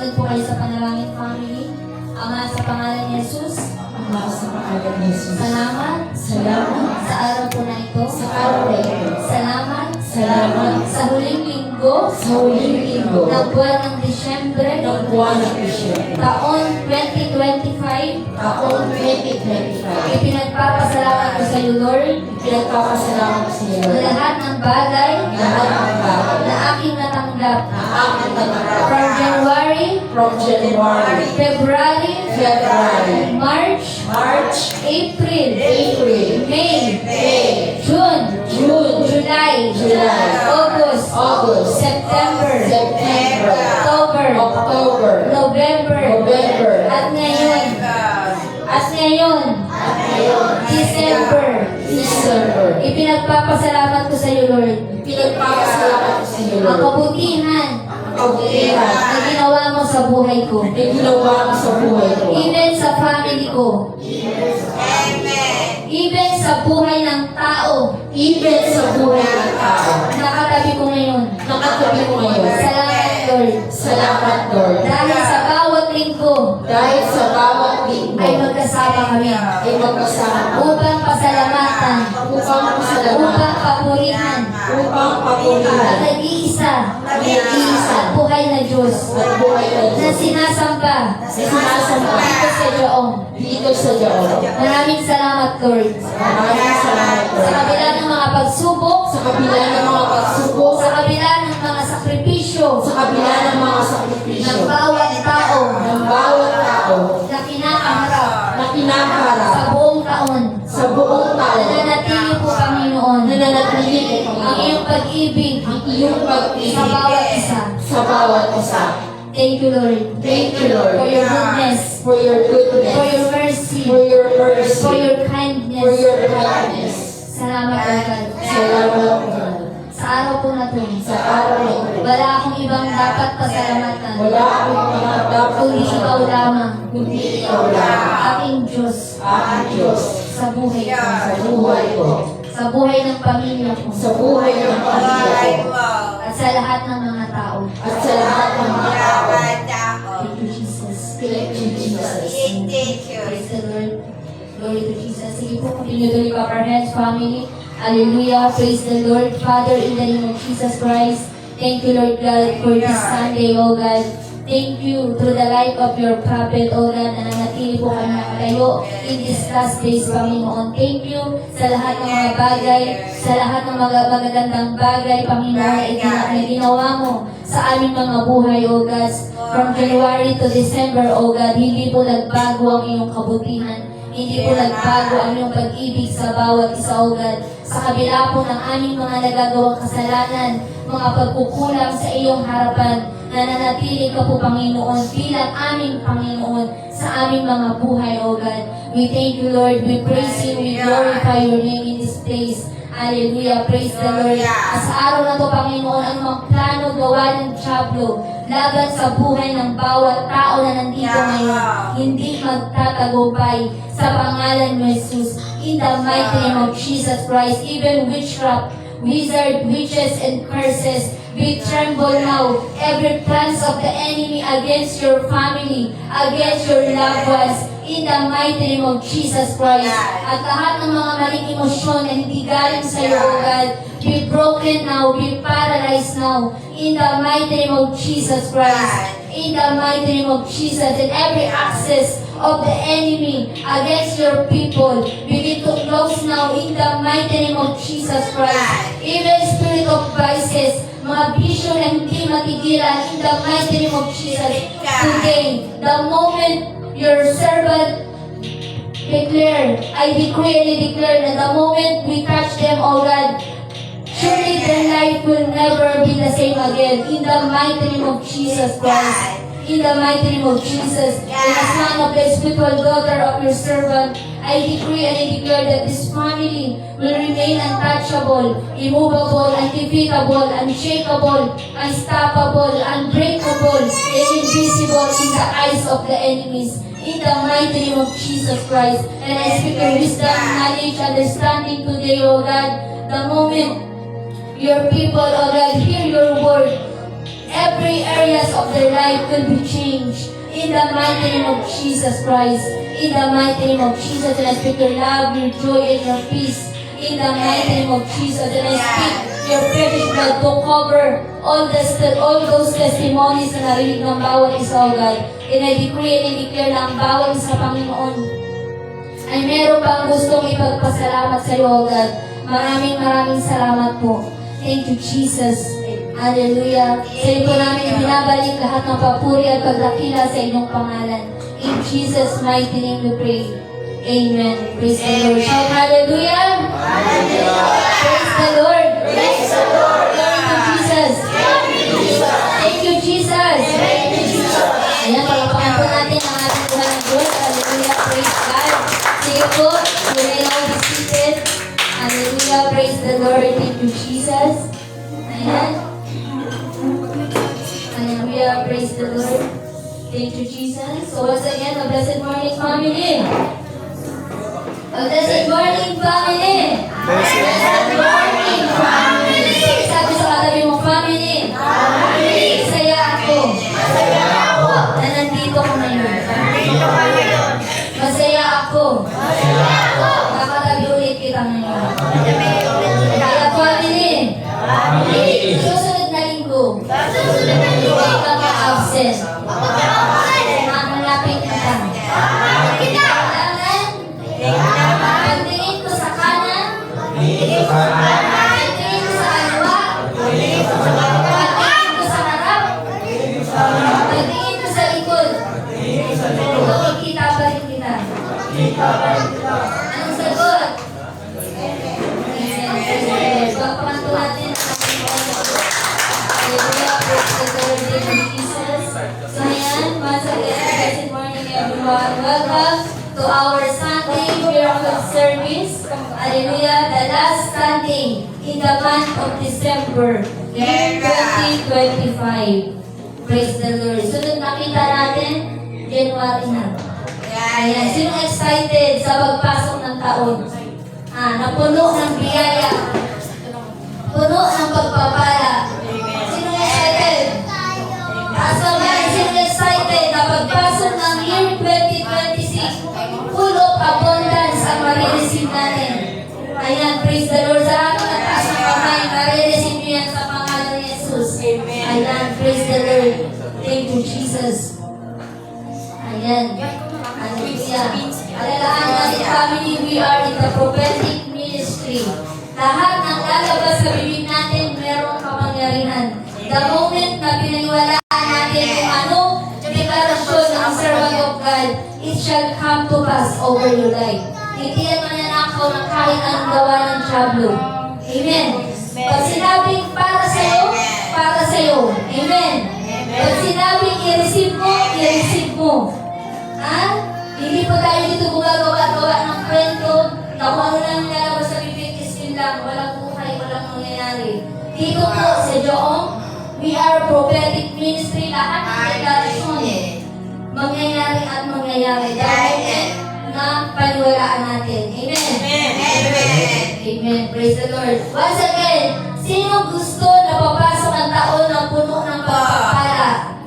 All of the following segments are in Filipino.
Sumunod po kayo sa panalangin, family. Ama, sa pangalan ni Jesus. Ama, sa pangalan ni Jesus. Salamat. Salamat. Sa araw po na ito. Sa araw na ito. Salamat. Salamat. Sa huling linggo. Sa huling linggo. Ng buwan ng Disyembre. Ng buwan ng Disyembre. Taon 2025. Taon 2025. Ipinagpapasalamat ko sa iyo, Lord. Pinagpapasalamat ko sa iyo. Na lahat ng bagay. Lahat ng bagay. Na aking natanggap. Na aking natanggap. From January. From January. February. February. March. March. April. April. May. May. June. June. July. July. August. August. September. September. October. October. November. November. At ngayon. December. December. Ipinagpapasalamat ko sa iyo, Lord. Pinagpapasalamat ko sa iyo, Ang Lord. kabutihan Kabutihan na ginawa mo sa buhay ko. na ginawa mo sa buhay ko. Even sa family ko. Even sa buhay ng tao. Even sa buhay ng tao. Nakatabi ko ngayon. Nakatabi mo ngayon. Salamat, Lord. Salamat, Lord. Dahil sa bawat linggo Dahil sa bawat linggo ay magkasama kami ay magkasama upang pasalamatan, upang upang pasalamat, papurihan upang ang papurihan nag-iisa Nag-iisa at buhay na Diyos at buhay na na Diyos sinasamba na sinasamba dito sa Diyoong. dito sa Diyon. Maraming salamat, Lord. Maraming salamat, Sa Lord. kabila ng mga pagsubok, Sa kabila ng mga pagsubok, sa kabila ng mga sakripisyo sa kabila ng mga ng sakripisyo bawat tao ng bawat tao na kinakaharap na kinakaharap sa buong taon, sa buong taon, nananatili po, Panginoon, nananatili ko, ang iyong pag-ibig ang iyong pag-ibig sa bawat isa. sa bawat isa. Thank you, Lord, Thank you, Lord, for your goodness, for your for your goodness, mercy, for your mercy, for your for kindness. your kindness. Salamat, Lord. Salamat, Lord. Sa araw po na ito, Sa araw na ito, wala akong ibang dapat pasalamatan, wala akong mga dapat kundi ikaw lamang, kundi ikaw lang, aking Diyos, aking Diyos, sa buhay ko, sa buhay ko, sa buhay ng pamilya ko, sa buhay ng pamilya ko, at sa lahat ng mga tao. at sa lahat ng mga tao. Thank you, Jesus. Thank you, Jesus. Praise the Lord. Glory to Jesus. Sige po, continue to lift up our hands, family. Hallelujah. Praise the Lord. Father, in the name of Jesus Christ, thank you, Lord God, for this Sunday, oh God. Thank you through the life of your prophet, oh God, na nanatili po kami nakatayo in this last days, Panginoon. Thank you sa lahat ng mga bagay, sa lahat ng mga magagandang bagay, Panginoon, na ginawa mo sa aming mga buhay, oh God. From January to December, oh God, hindi po nagbago ang iyong kabutihan. Hindi po nagbago ang iyong pag-ibig sa bawat isa, O God. Sa kabila po ng aming mga nagagawang kasalanan, mga pagkukulang sa iyong harapan, nananatili ka po, Panginoon, bilang aming Panginoon sa aming mga buhay, O God. We thank you, Lord. We praise you. We glorify your name in this place. Hallelujah. Praise the Lord. At sa araw na to, Panginoon, ang mga plano gawa ng Diablo laban sa buhay ng bawat tao na nandito ngayon, hindi magtatagumpay sa pangalan ni Jesus. In the mighty name of Jesus Christ, even witchcraft, wizard, witches, and curses, we tremble now. Every plans of the enemy against your family, against your loved ones, in the mighty name of Jesus Christ. At lahat ng mga maling emosyon na hindi galing sa iyo, O God, be broken now, be paralyzed now, in the mighty name of Jesus Christ. In the mighty name of Jesus, and every access of the enemy against your people, begin to close now in the mighty name of Jesus Christ. Even spirit of vices, mga bisyo na hindi matigilan, in the mighty name of Jesus. Today, the moment your servant declare, I decree and declare that the moment we touch them, O God, surely their life will never be the same again. In the mighty name of Jesus Christ. In the mighty name of Jesus. And as one of the spiritual daughter of your servant, I decree and I declare that this family will remain untouchable, immovable, undefeatable, unshakable, unstoppable, unbreakable, and invisible in the eyes of the enemies. In the mighty name of Jesus Christ. And I speak your wisdom, knowledge, understanding today, O God, the moment your people, O God, hear your word, every areas of their life will be changed. In the mighty name of Jesus Christ. In the mighty name of Jesus, and I speak your love, your joy, and your peace. In the mighty name of Jesus, and I speak your precious blood to cover all those testimonies na narinig ng bawat isa, O God. And I decree and I declare na ang bawat isa, Panginoon, ay meron pang gustong ipagpasalamat sa iyo, O God. Maraming salamat po. Thank you, Jesus. Hallelujah. Sa iyo po namin binabalik lahat ng papuri at pagdakila sa inyong pangalan. In Jesus' mighty name we pray. Amen. Praise the Lord. Shout hallelujah. Praise the Lord. Praise the Lord. Glory to Jesus. Thank you, Jesus. Ayan, palapakan po natin ang ating Tuhan ng Diyos. Hallelujah. Praise God. Sige po, you may now be seated. Hallelujah. Praise the Lord. Thank you, Jesus. Ayan. Hallelujah. Praise the Lord. Thank you, Jesus. So once again, a blessed morning, family. A blessed morning, family. Blessed morning, family. Sabi sa katabi mo, family. Masaya ako. Na nandito ko ngayon. Masaya ako. Nakatabi ulit kita ngayon. Kaya family. Susunod na linggo. Hindi ka ma-absent. Mamalapit kita. Kailangan pagtingin ko sa kanan, pagtingin ko sa kaliwa, pagtingin ko sa harap, pagtingin ko sa likod. Makikita pa rin kita. Anong sagot? Pagpapanto natin ang ating Panginoon. Hallelujah, praise the Lord, thank you, Jesus. So ayan, once again, blessed morning everyone. Welcome to our Sunday miracle service. Hallelujah, the last Sunday in the month of December, year 2025. Praise the Lord. Sunod nakita natin, January na. Ayan, sino excited sa pagpasok ng taon? Napuno ng biyaya, puno ng pagpapala. Sino excited? Sino excited na pagpasok ng year 2026, full of abundance ang marireceive natin. Ayan, praise the Lord. Sa ato na taas ng kamay, marireceive niyo yan sa pangalan ni Jesus. Ayan, praise the Lord. Thank you, Jesus. Ayan. Hallelujah. Alalaan natin, family, we are in the prophetic ministry. Lahat ng lalabas sa bibig natin, merong kapangyarihan. The moment na pinaniwalaan natin kung ano deklarasyon ng servant of God, it shall come to pass over your life. Hindi yan mananakaw ng kahit anong gawa ng Diablo. Amen. Pag sinabing para sa'yo, para sa'yo. Amen. Pag sinabing i-receive mo, i-receive mo. Hindi po tayo dito gumagawa-gawa ng kwento na kung ano lang lalabas sa bibig is yun lang, walang buhay, walang mangyayari. Dito po sa Joong, we are prophetic ministry, lahat ng deklarasyon mangyayari at mangyayari dahil na paniwalaan natin. Amen. Amen. Praise the Lord. Once again, sino gusto na papasok ang taon ng puno ng pagpapala?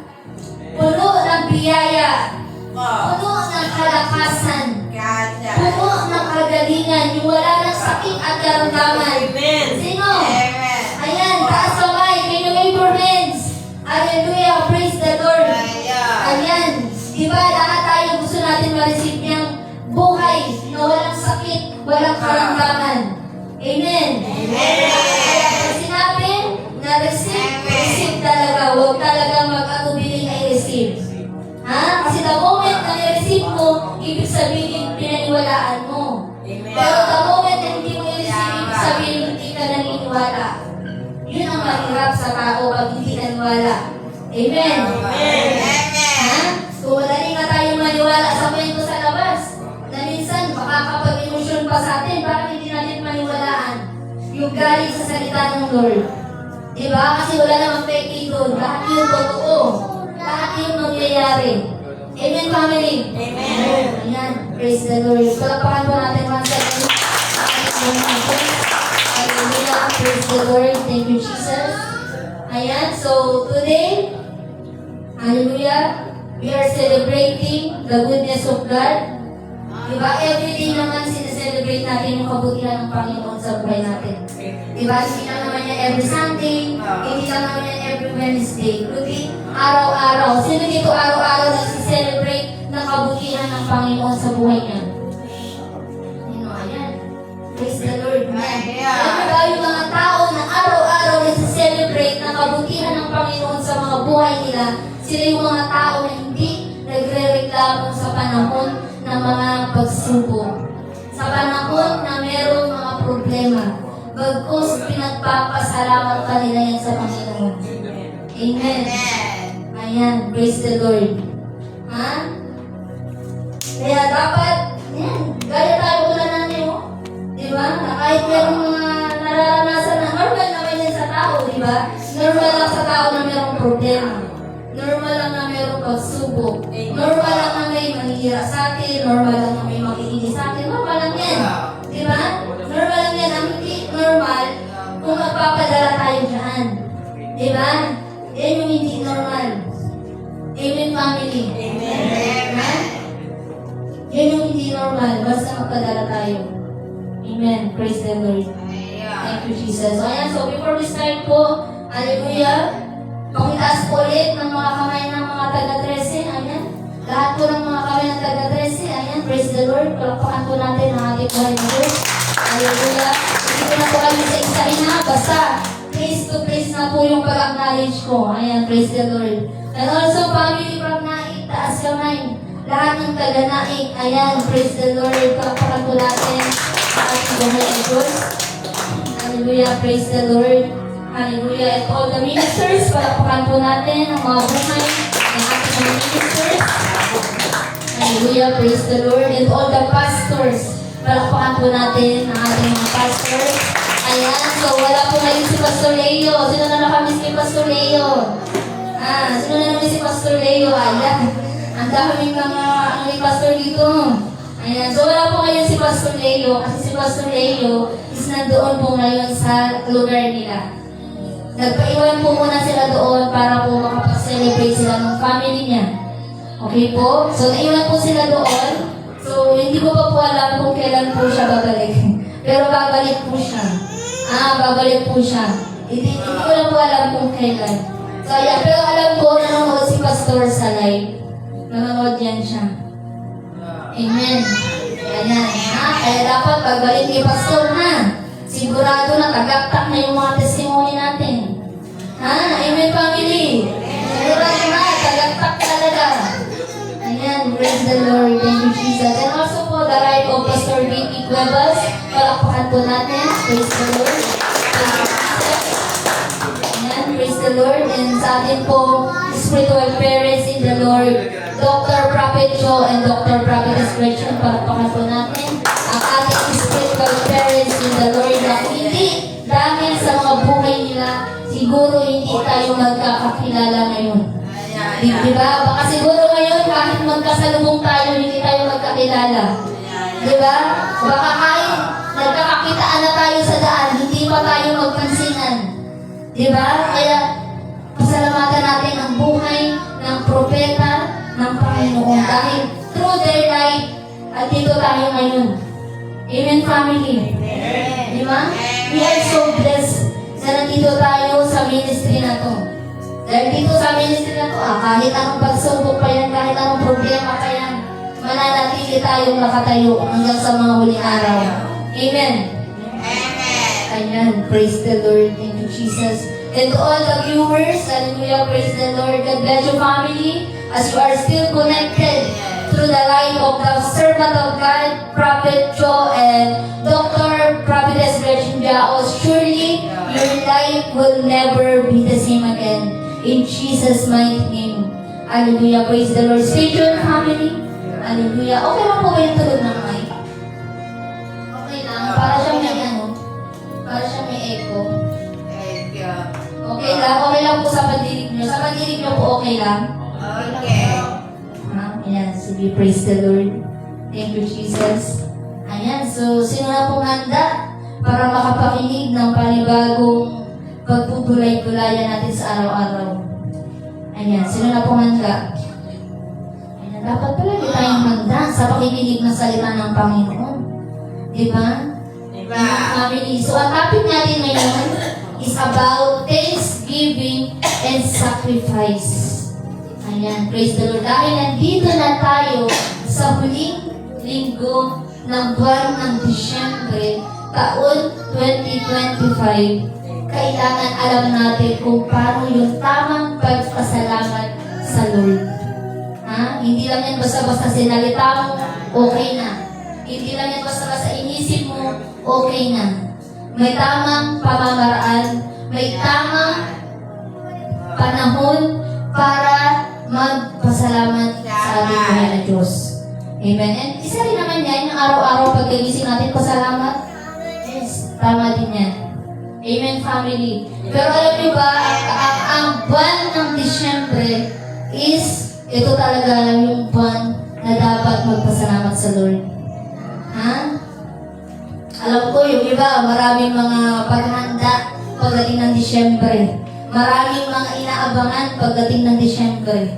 Puno ng biyaya. Puno ng kalakasan. Puno ng kagalingan. Yung wala ng sakit at karamdaman. Sino? Ayan, taas kamay. Can you wave your hands? Hallelujah. Praise the Lord. Ayan. Diba lahat tayo gusto natin ma-receive niyang buhay na walang sakit, walang karamdaman. Amen. Kaya pag sinabi na receive talaga. Huwag talaga mag-atubili na i-receive. Kasi the moment na i-receive mo, ibig sabihin pinaniwalaan mo. Pero the moment na hindi mo i-receive, ibig sabihin hindi ka naniniwala. Yun ang mahirap sa tao pag hindi naniwala. Amen. Kung wala rin nga tayong maniwala sa kwento sa labas, na minsan makakapag-ilusyon pa sa atin, bakit hindi natin maniwalaan yung galing sa salita ng Lord? Diba? Kasi wala namang fake doon. Lahat yun totoo. Lahat yun mangyayari. Amen, family? Amen. Ayan. Praise the Lord. Palapakan po natin once again. Hallelujah. Praise the Lord. Thank you, Jesus. Ayan. So, today, Hallelujah. We are celebrating the goodness of God. Diba? Everyday naman sineselebrate natin yung kabutihan ng Panginoon sa buhay natin. Diba? Hindi lang naman yan every Sunday, hindi lang naman yan every Wednesday, kundi araw-araw. Sino dito araw-araw nagsiselebrate ng kabutihan ng Panginoon sa buhay niya? Sino? Ayan. Praise the Lord. Ano ba yung mga tao na araw-araw nagsiselebrate ng kabutihan ng Panginoon sa mga buhay nila? Sila yung mga tao na hindi nagre-reklamo sa panahon ng mga pagsubok. Sa panahon na merong mga problema. Bagkus pinagpapasalamat pa nila yan sa Panginoon. Amen. Ayan, praise the Lord. Ha? Kaya dapat, yan, gaya tayo ulan natin, oh. Diba? Na kahit merong mga nararanasan na normal naman yan sa tao, diba? Normal lang sa tao na merong problema. Normal lang na merong pagsubok. Normal lang na may manghihira sa atin. Normal lang na may makikinig sa atin. Normal lang yan. Diba? Normal lang yan. Ang hindi normal kung magpapadala tayo dyan. Diba? Yan yung hindi normal. Amen, family. Amen. Yan yung hindi normal. Basta magpadala tayo. Amen. Praise the Lord. Thank you, Jesus. So, ayan. So, before we start po, hallelujah. Pakitaas po ulit ng mga kamay ng mga taga-13. Ayan. Lahat po ng mga kamay ng taga-13. Ayan. Praise the Lord. Palakpakan po natin ang ating buhay na Diyos. Hallelujah. Hindi ko na po kami sa isa-ina. Basta, face to face na po yung pag-acknowledge ko. Ayan. Praise the Lord. And also, family, pag naik, taas kamay. Lahat ng taga-naik. Ayan. Praise the Lord. Palakpakan po natin ang ating buhay na Diyos. Hallelujah. Praise the Lord. Hallelujah. At all the ministers, palakpakan po natin ang mga buhay ng ating mga ministers. Hallelujah. Praise the Lord. And all the pastors, palakpakan po natin ang ating mga pastors. Ayan. So, wala po ngayon si Pastor Leo. Sino na nakamiss kay Pastor Leo? Sino na nakamiss si Pastor Leo? Ayan. Ang daming mga may pastor dito. Ayan. So, wala po ngayon si Pastor Leo. Kasi si Pastor Leo is nandoon po ngayon sa lugar nila. Nagpaiwan po muna sila doon para po makapag-celebrate sila ng family niya. Okay po? So, naiwan po sila doon. So, hindi ko pa po alam kung kailan po siya babalik. Pero babalik po siya. Babalik po siya. Hindi ko lang po alam kung kailan. So, yeah, pero alam ko, nanonood si Pastor sa live. Nanonood yan siya. Amen. Ayan. Kaya dapat pagbalik ni Pastor na. Sigurado na tagaktak na yung mga testimony natin. Amen, family. Sigurado na, tagaktak talaga. Ayan, praise the Lord. Thank you, Jesus. And also po, the right of Pastor B.P. Cuevas. Palakpakan po natin. Praise the Lord. Thank you, Jesus. Ayan, praise the Lord. And sa atin po, spiritual parents in the Lord, Dr. Prophet Joe and Dr. Prophetess Gretchen. Palakpakan po natin ang ating spiritual parents in the Lord na hindi dahil sa mga buhay nila, siguro hindi tayo magkakakilala ngayon. Diba? Baka siguro ngayon, kahit magkasalubong tayo, hindi tayo magkakilala. Diba? Baka kahit nagkakakitaan na tayo sa daan, hindi pa tayo magpansinan. Diba? Kaya, pasalamatan natin ang buhay ng propeta ng Panginoon. Dahil through their life, at dito tayo ngayon. Amen, family. Diba? We are so blessed na nandito tayo sa ministry na to. Dahil dito sa ministry na to, kahit anong pagsubok pa yan, kahit anong problema pa yan, mananatili tayong nakatayo hanggang sa mga huling araw. Amen. Ayan. Praise the Lord. Thank you, Jesus. And to all the viewers, hallelujah, praise the Lord. God bless your family as you are still connected through the life of the servant of God, Prophet Joe and Dr. Prophetess Gretchen Jaos. Surely, your life will never be the same again. In Jesus' mighty name. Hallelujah. Praise the Lord. Stay tuned, family. Hallelujah. Okay lang po ba yung tulog ng mic? Okay lang. Para siya may para siya may echo. Okay lang. Okay lang po sa pandinig nyo. Sa pandinig nyo po okay lang? Ayan. Sige, praise the Lord. Thank you, Jesus. Ayan. So, sino na pong handa para makapakinig ng panibagong pagpupulay-pulayan natin sa araw-araw? Ayan, sino na pong handa? Ayan, dapat palagi tayong handa sa pakikinig ng salita ng Panginoon. Diba? Ayan, family. So, ang topic natin ngayon is about thanksgiving and sacrifice. Ayan, praise the Lord. Dahil nandito na tayo sa huling linggo ng buwan ng Disyembre, taon 2025, kailangan alam natin kung paano yung tamang pagpasalamat sa Lord. Ha? Hindi lang yan basta-basta sinalita mo, okay na. Hindi lang yan basta-basta inisip mo, okay na. May tamang pamamaraan, may tamang panahon para magpasalamat sa ating buhay na Diyos. Amen. And isa rin naman yan, yung araw-araw pagkagising natin, pasalamat. Yes, tama din yan. Amen, family. Pero alam niyo ba, ang buwan ng Disyembre is, ito talaga yung buwan na dapat magpasalamat sa Lord. Ha? Alam ko, yung iba, maraming mga paghanda pagdating ng Disyembre. Maraming mga inaabangan pagdating ng Disyembre.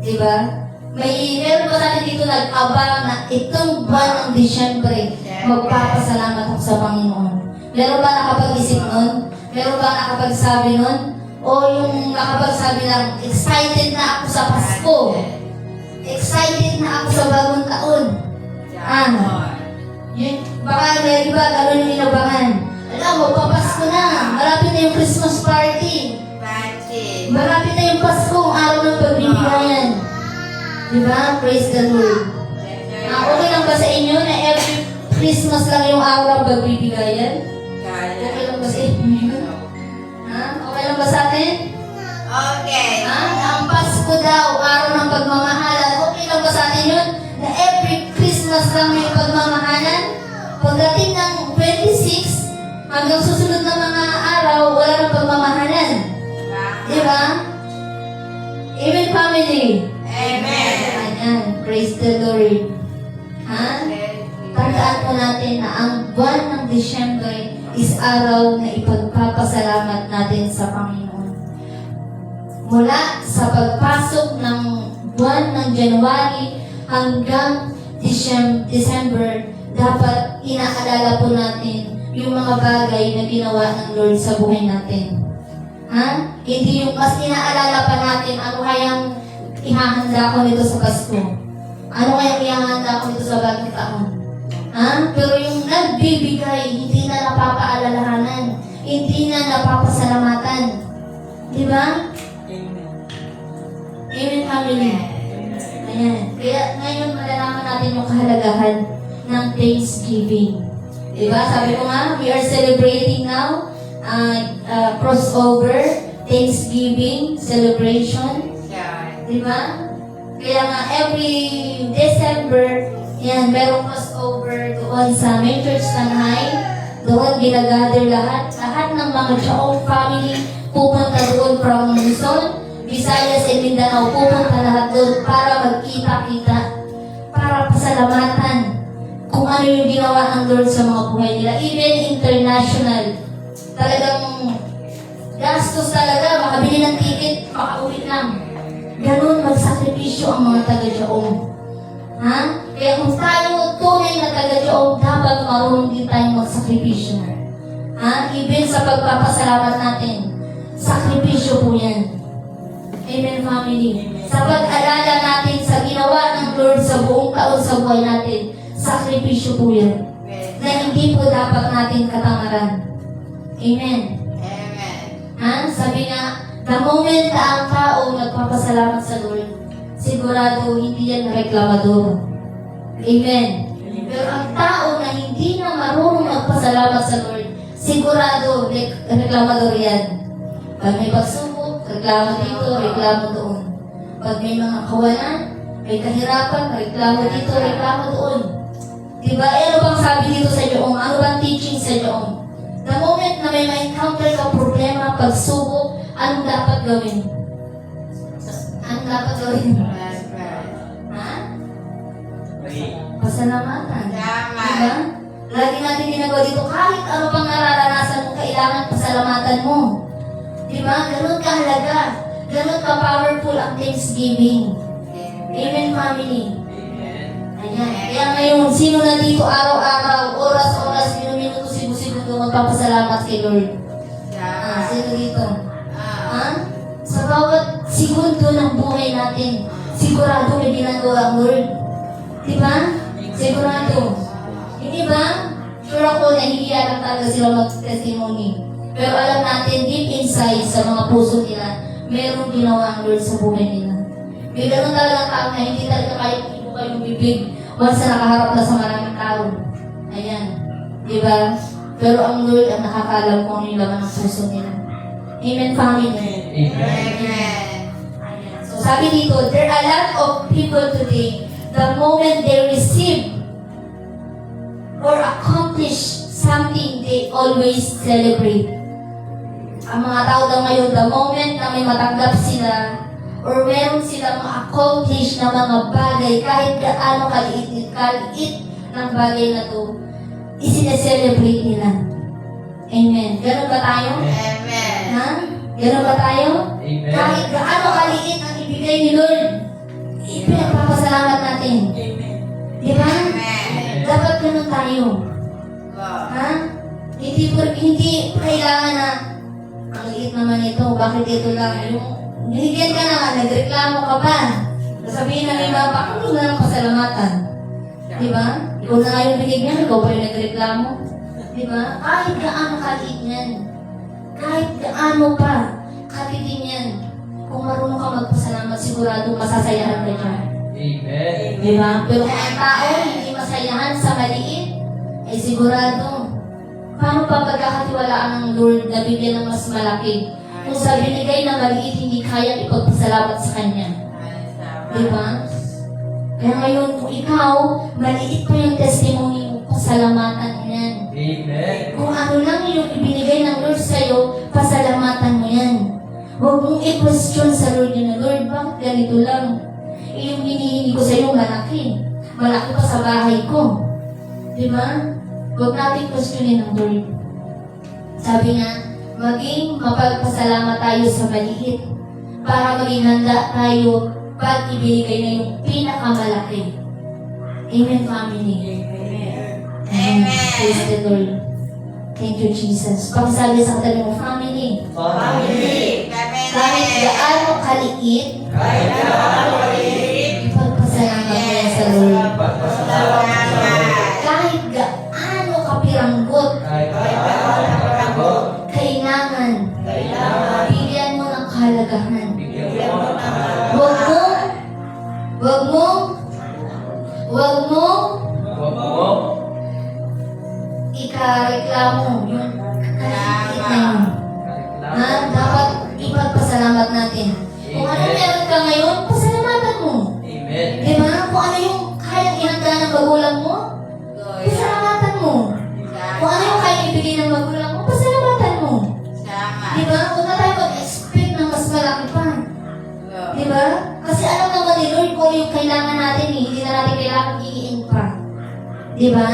Diba? Meron ba natin dito nag-abang na itong buwan ng Disyembre, magpapasalamat ako sa Panginoon? Meron ba nakapag-isip nun? Meron ba nakapagsabi nun? O yung nakapagsabi lang, excited na ako sa Pasko. Excited na ako sa bagong taon. Ano? Yun, baka may iba, gano'n yung inabangan. Alam mo, papasko na. Malapit na yung Christmas party. Malapit na yung Pasko, ang araw ng pagbibigayan. Diba? Praise the Lord. Okay lang ba sa inyo na every Christmas lang yung araw ng pagbibigayan? Okay lang ba sa inyo? Ha? Okay lang ba sa atin? Okay. Ha? Ang Pasko daw, araw ng pagmamahalan. Okay lang ba sa atin yun? Na every Christmas lang yung pagmamahalan? Pagdating ng 26, hanggang susunod na mga araw, wala nang pagmamahalan. Diba? Amen, family. Amen. Ayan. Praise the Lord. Ha? Tandaan po natin na ang buwan ng Disyembre is araw na ipagpapasalamat natin sa Panginoon. Mula sa pagpasok ng buwan ng January hanggang December, dapat inaalala po natin yung mga bagay na ginawa ng Lord sa buhay natin. Ha? Hindi yung mas inaalala pa natin ano kayang ihahanda ko nito sa Pasko. Ano kayang ihahanda ko nito sa bagong taon. Ha? Pero yung nagbibigay, hindi na napapaalalahanan. Hindi na napapasalamatan. Di ba? Amen, family. Ayan. Kaya ngayon malalaman natin yung kahalagahan ng Thanksgiving. Di ba? Sabi ko nga, we are celebrating now crossover, Thanksgiving, celebration. Di ba? Kaya nga, every December, yan, merong crossover doon sa main church Tanhay. Doon, ginagather lahat ng mga Chaong family, pupunta doon from Luzon, Visayas, and Mindanao, pupunta lahat doon para magkita-kita, para pasalamatan kung ano yung ginawa ng Lord sa mga buhay nila. Even international. Talagang gastos talaga, makabili ng ticket, makauwi lang. Ganun magsakripisyo ang mga taga-Diyaong. Ha? Kaya kung tayo tunay na taga-Diyaong, dapat marunong din tayong magsakripisyo. Ha? Even sa pagpapasalamat natin, sakripisyo po yan. Amen, family. Sa pag-alala natin sa ginawa ng Lord sa buong taon sa buhay natin, sakripisyo po yan. Na hindi po dapat natin katangaran. Amen. Amen. Ha? Sabi nga, the moment na ang tao nagpapasalamat sa Lord, sigurado hindi yan reklamador. Amen. Pero ang tao na hindi na marunong magpasalamat sa Lord, sigurado reklamador yan. Pag may pagsubok, reklamo dito, reklamo doon. Pag may mga kawalan, may kahirapan, reklamo dito, reklamo doon. Diba? Eh, ano bang sabi dito sa Diyoong? Ano bang teaching sa Diyoong? The moment na may ma-encounter ka problema, pagsubok, anong dapat gawin? Anong dapat gawin? Ha? Pasalamatan. Tama. Diba? Lagi natin ginagawa dito, kahit ano pang nararanasan mo, kailangan pasalamatan mo. Diba? Ganun kahalaga. Ganun ka-powerful ang Thanksgiving. Amen, family. Ayan. Kaya ngayon, sino na dito araw-araw, oras-oras, minuto, sibu-sibu, magpapasalamat kay Lord? Sino dito? Sa bawat segundo ng buhay natin, sigurado may ginagawa ang Lord. Diba? Sigurado. Hindi ba? Sure ako, nahihiya lang talaga sila mag-testimony. Pero alam natin, deep inside, sa mga puso nila, merong ginawa ang Lord sa buhay nila. May ganun talagang tao na hindi talaga kaya ibuka yung bibig once na nakaharap na sa maraming tao. Ayan. Diba? Pero ang Lord ang nakakalam kung ano yung laman ng puso nila. Amen, family. Amen. So sabi dito, there are a lot of people today, the moment they receive or accomplish something, they always celebrate. Ang mga tao daw ngayon, the moment na may matanggap sila or meron silang ma-accomplish na mga bagay, kahit gaano kaliit ng bagay na to, isine-celebrate nila. Amen. Ganun ba tayo? Amen. Ha? Ganun ba tayo? Amen. Kahit gaano kaliit ang ibigay ni Lord, ipinagpapasalamat natin. Di ba? Amen. Dapat ganun tayo. Ha? Hindi kailangan na ang liit naman ito, bakit ito lang? Yung binigyan ka na, nagreklamo ka pa. Sabihin na iba, bakit hindi na lang pasalamatan? Di ba? Ikaw na nga yung binigyan, ikaw pa yung nagreklamo. Di ba? Kahit gaano kaliit yan. Kahit gaano pa, katitin yan. Kung marunong ka magpasalamat, sigurado masasayahan ka dyan. Amen. Di ba? Pero kung ang tao hindi masayahan sa maliit, ay sigurado. Paano pa pagkakatiwalaan ng Lord na bigyan ng mas malaki? Kung sa binigay na maliit, hindi kaya ipagpasalamat sa Kanya. Di ba? Kaya ngayon, kung ikaw, maliit pa yung testimony mo, pasalamatan mo yan. Amen. Kung ano lang yung ibinigay ng Lord sa'yo, pasalamatan mo yan. Huwag mong i-question sa Lord yun na, Lord, bakit ganito lang? Yung hinihingi ko sa'yo, malaki. Malaki pa sa bahay ko. Di ba? Huwag natin questionin ng Lord. Sabi nga, maging mapagpasalamat tayo sa maliit para maging handa tayo pag ibinigay na yung pinakamalaki. Amen, family. Amen. Praise the Lord. Thank you, Jesus. Pakisabi sa katabi mo, family. Family. Kahit gaano kaliit, ipagpasalamat mo yan sa Lord. Kahit gaano kapiranggot, kailangan bigyan mo ng kahalagahan. Huwag mo ikareklamo yung kaliit na yun. Ha? Dapat ipagpasalamat natin. Kung ano meron ka ngayon, pasalamatan mo. Amen. Di ba? Kung ano yung kayang ihanda ng magulang mo, pasalamatan mo. Kung ano yung kayang ibigay ng magulang mo, pasalamatan mo. Di ba? Huwag na tayo mag-expect ng mas malaki pa. Di ba? Kasi alam naman ni Lord kung yung kailangan natin eh, hindi na natin kailangan iiin pa. Di ba?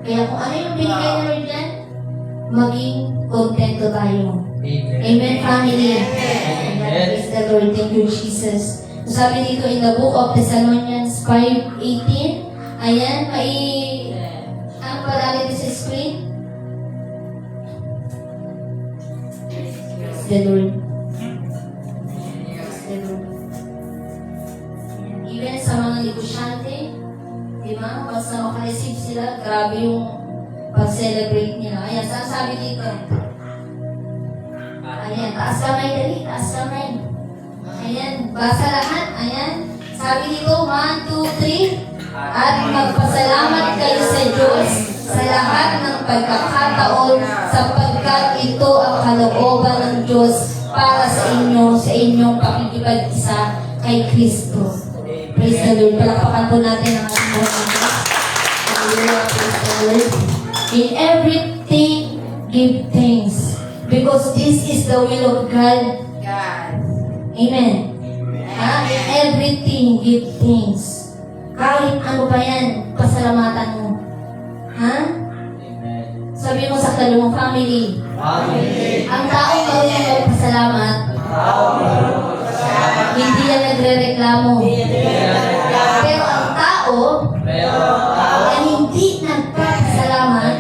Kaya kung ano yung binigay ni Lord yan, maging kontento tayo. Amen. Amen, family. Amen. Praise the Lord. Thank you, Jesus. So, sabi dito in the book of Thessalonians 5:18, ayan, ano pa natin sa screen? Praise the Lord. Praise the Lord. Even sa mga negosyante, di ba? Once na makareceive sila, grabe yung pag-celebrate nila. Ayan, saan sabi dito? Ayan, taas kamay dali, taas kamay. Ayan, basa lahat. Ayan, sabi dito, 1, 2, 3. At magpasalamat kayo sa Diyos sa lahat ng pagkakataon sapagkat ito ang kalooban ng Diyos para sa inyo, sa inyong pakikipag-isa kay Kristo. Praise the Lord. Palakpakan po natin ang ating Lord. Hallelujah. Praise the Lord. In everything, give thanks. Because this is the will of God. Amen. Ha? In everything, give thanks. Kahit ano pa yan, pasalamatan mo. Ha? Amen. Sabi mo sa kalumang family, Family. ang taong marunong magpasalamat, Hindi yan nagre-reklamo. Pero ang tao Pero tao, ay hindi nagpapasalamat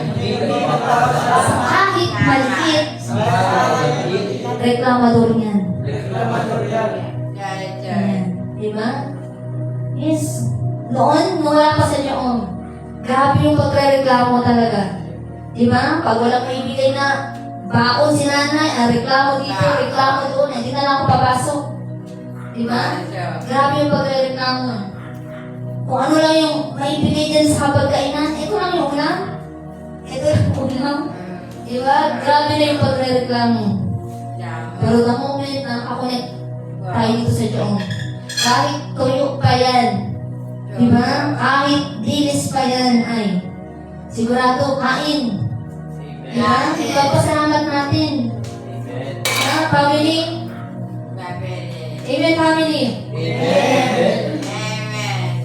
sa kahit maliit, sa pagkakamit, reklamador yan. Right, Ayan. Diba? Yes. Noon, nung wala pa sa Diyoon, grabe yung pagre-reklamo talaga. Diba? Pag walang maibigay na baon si nanay, reklamo dito, reklamo doon, hindi na lang ako papasok. Diba? Grabe yung pagre-reklamo. Kung ano lang yung maibigay dyan sa kapagkainan, ito lang yung ulam. Ito lang yung ulam. Diba? Grabe na yung pagre-reklamo. Pero the moment na nakakonect tayo dito sa Diyoon, kahit tuyo pa yan, diba? Kahit dilis pa yan ay, sigurado kain. Diba? Ipagpasalamat natin. Amen. Ha, family? Amen, family. Amen.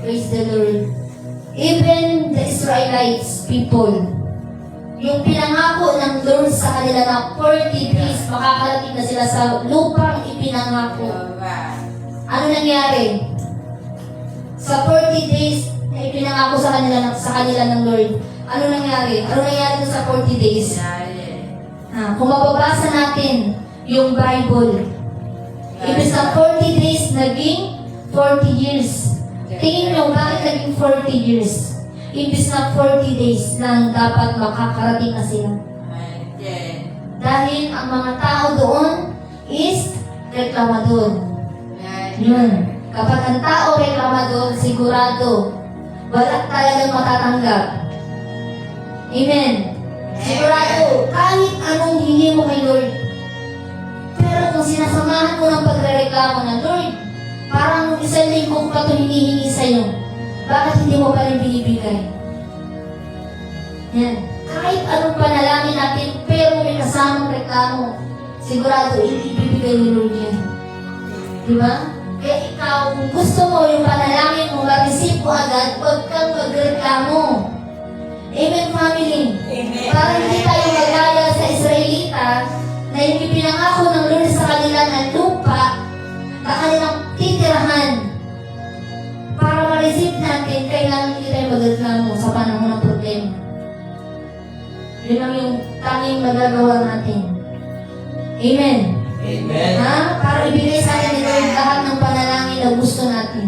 Praise the Lord. Even the Israelites people, yung pinangako ng Lord sa kanila na 40 days, makakarating na sila sa lupang ipinangako. Ano nangyari? Sa 40 days na ipinangako sa kanila ng Lord, ano nangyari? Ano nangyari doon sa 40 days? Kung mababasa natin yung Bible, ibig sa 40 days, naging 40 years. Tingin nyo, bakit naging 40 years? Ibig na 40 days lang dapat makakarating na sila. Dahil ang mga tao doon is reklamador. Yun. Kapag ang tao reklamador, sigurado, wala talagang matatanggap. Amen. Sigurado, kahit anong hingi mo kay Lord. Pero kung sinasamahan mo ng pagrereklamo ng Lord, parang isang linggo ko pa ito hinihingi sa'yo, bakit hindi mo pa rin binibigay? Yan. Kahit anong panalangin natin, pero may kasamang reklamo, sigurado, ibibigay ni Lord yan. Diba? Kaya ikaw, kung gusto mo yung panalangin mo, ma-receive mo agad, huwag kang magreklamo. Amen, family. Para hindi tayo magaya sa Israelita na yung ipinangako ng Lord sa kanila ng lupa na kanilang titirahan. Para ma-receive natin, kailangan hindi tayo magreklamo sa panahon ng problema. Yun lang yung tanging magagawa natin. Amen. Amen. Ha? Para ibigay sa atin ito yung lahat ng panalangin na gusto natin.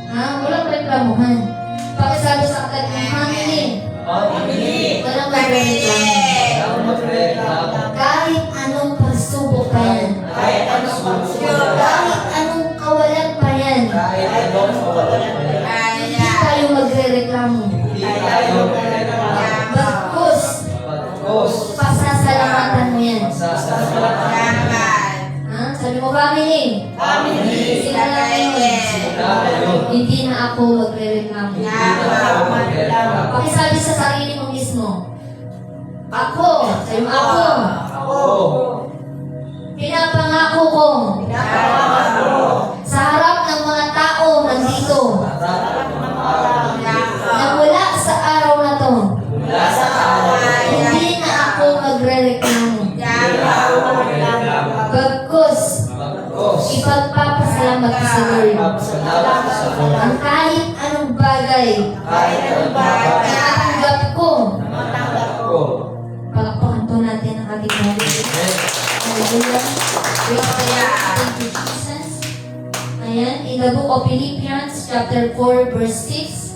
Ha? Walang reklamuhan. Pakisabi sa katagang family, walang magreklamo. Ang magreklamo, Kahit anong pagsubok pa yan. kahit anong sumusunod, Kahit anong kawalan pa yan. kahit anong kawalan pa yan, Hindi tayo magre-reklamo. hindi tayo magreklamo. Bagkus, Pagkos, pasasalamatan mo yan. masasalamatan, Ha? Sabi mo, family. Sila na ngayon. sila ngayon, Hindi na ako magre-reklamo. hindi na ako magreklamo. Pakisabi sa sarili mo mismo. Ako. Sabi mo, ako. Ako, Pinapangako ko sa harap ng mga tao nandito harap ng mga araw, na mula sa araw na to, mula sa araw na ito, hindi na ako magre-reklamo. hindi na ako magreklamo. Bagkus, Pagkos, ipagpapasalamat ko sa Lord. papasalamat ko sa Lord. Ang kahit anong bagay Kahit anong bagay na natanggap ko, na matanggap ko. palakpakan po natin ang ating Lord. Amen. Hallelujah. Praise the Lord. Thank you, Jesus. Ayan, in the book of Philippians, chapter 4, verse 6.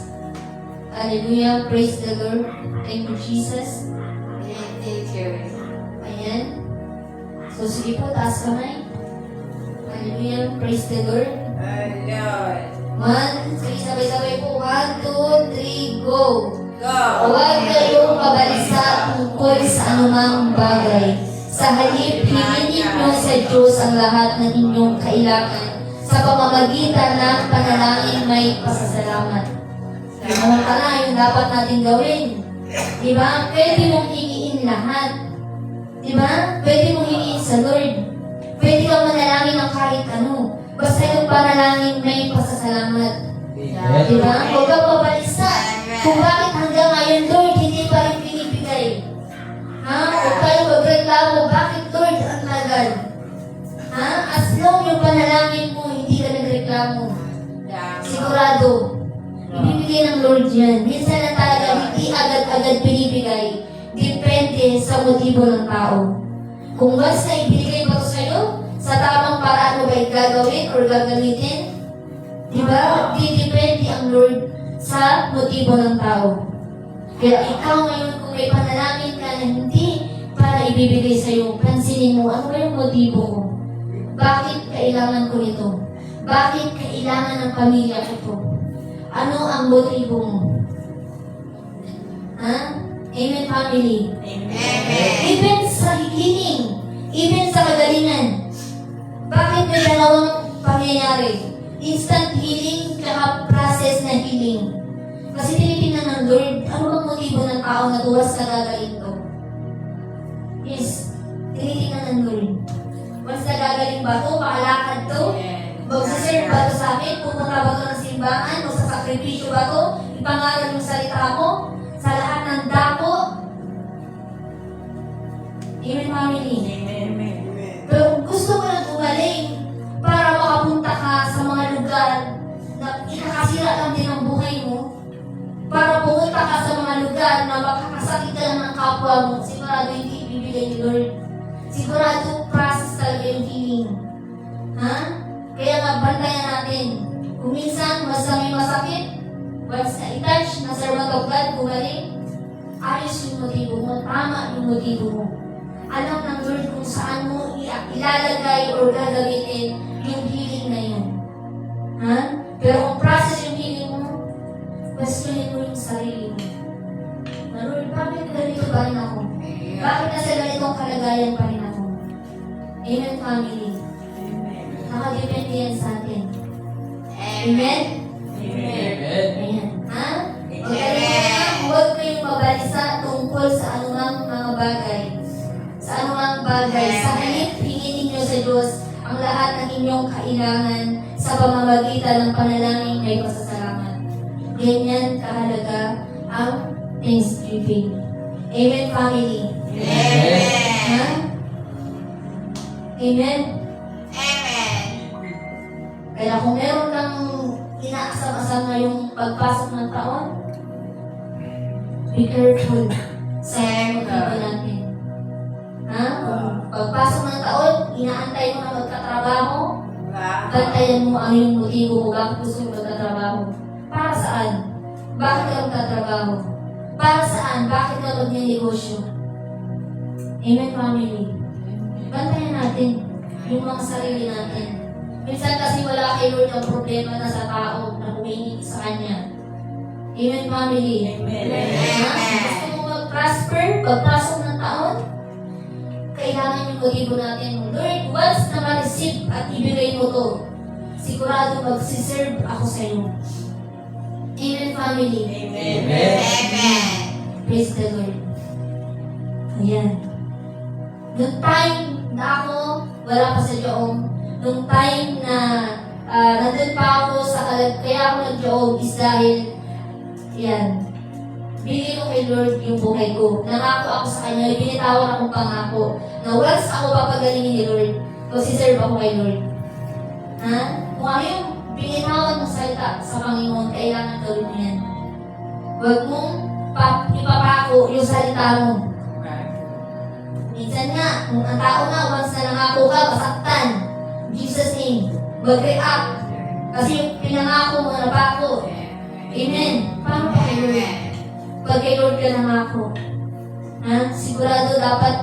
Hallelujah. Praise the Lord. Thank you, Jesus. Ayan. So, sige po, taas kamay. Hallelujah. Praise the Lord. 1, sige, sabay-sabay po. 1, 2, 3, go. Huwag kayong mabalisa tungkol sa anumang bagay. Sa halip, hingin ninyo sa Diyos ang lahat ng inyong kailangan sa pamamagitan ng panalangin may pasasalamat. Ano ka na yung dapat natin gawin? Diba? Pwede mong hingiin lahat. Diba? Pwede mong hingiin sa Lord. Pwede kang manalangin ng kahit ano. Basta yung panalangin may pasasalamat. Amen. Diba? Huwag kang mabalisa. Kung bakit hanggang ngayon, Lord, hindi pa rin binibigay. Ha? Huwag tayo magreklamo. Bakit, Lord, ang tagal? Ha? As long yung panalangin damo. Sigurado, ibibigay ng Lord yan. Minsan na talaga, hindi agad-agad binibigay. Depende sa motibo ng tao. Kung basta ibigay ba ito sa'yo, sa tamang paraan mo ba gagawin or gagamitin? Diba? Depende ang Lord sa motibo ng tao. Kaya ikaw ngayon, kung may panalangin ka na hindi para ibibigay sa'yo, pansinin mo, ano ba yung motibo ko? Bakit kailangan ko nito? Bakit kailangan ng pamilya ko ito? Ano ang motibo mo? Ha? Amen, family? Amen. Even sa healing, even sa kagalingan, bakit may dalawang pangyayari? Instant healing, tsaka process na healing. Kasi tinitingnan ng Lord, ano bang motibo ng tao na tuwas na gagaling to? Yes, tinitingnan ng Lord. Once na gagaling ba to, makalakad to, magsaserve ba to sa amin, pupunta ba to ng simbahan, magsasakripisyo ba to, ipangaral yung salita mo, sa lahat ng dako. Amen, family. Pero kung gusto mo na gumaling para makapunta ka sa mga lugar na ikakasira lang din ang buhay mo, para pumunta ka sa mga lugar na makakasakit ka lang ng kapwa mo, sigurado hindi ibibigay ni Lord. Sigurado process talaga yung healing. Ha? Kaya nga bantayan natin. Kung minsan mas may masakit, once na i-touch na servant of God, gumaling, ayos yung motibo mo, tama yung motibo mo. Alam ng Lord kung saan mo ilalagay or gagamitin yung healing na yun. Ha? Pero kung process yung healing mo, questionin mo yung sarili mo. Na Lord, bakit ganito pa rin ako? Bakit nasa ganitong kalagayan pa rin ako? Amen, family. Nakadepende yan sa atin. Amen? Amen. Ayan. Ha? Huwag kayong mabalisa tungkol sa anumang mga bagay. Sa anumang bagay. Sa halip, hingin ninyo sa Diyos ang lahat ng inyong kailangan sa pamamagitan ng panalangin may pasasalamat. Ganyan kahalaga ang Thanksgiving. Amen, family. Ha? Amen? Kaya kung meron kang inaasam-asam ngayong pagpasok ng taon, be careful sa motibo natin. Ha? Kung pagpasok ng taon, inaantay mo na magkatrabaho, bantayan mo ang iyong motibo mo, bakit gusto mo magkatrabaho. Para saan? Bakit ka magkatrabaho? Para saan? Bakit ka magnenegosyo? Amen, family. Bantayan natin yung mga sarili natin. Minsan kasi wala kay Lord ang problema na sa tao na humingi sa Kanya. Amen, family. Gusto mo mag-prosper, pagpasok ng taon, kailangan yung motibo natin. Lord, once na ma-receive at ibigay mo to, sigurado magsiserve ako sa iyo. Amen, family. Praise the Lord. Ayan. Noong time na ako, wala pa sa Diyoong, nung time na nandun pa ako sa kaya ako nag-job is dahil, yan, bigay ko kay Lord yung buhay ko. Nangako ako sa Kanya, binitawan akong pangako, na once ako papagalingin ni Lord, magsiserve ako kay Lord. Ha? Kung ano yung binitawan mong salita sa Panginoon, kailangan gawin mo yan. Huwag mong ipapako yung salita mo. Minsan nga, kung ang tao nga, once na nangako ka, masaktan. Jesus' name, mag-react. Kasi yung pinangako mo na pako. Amen. Paano pa kay Lord? Pag kay Lord ka nangako, ha? Sigurado dapat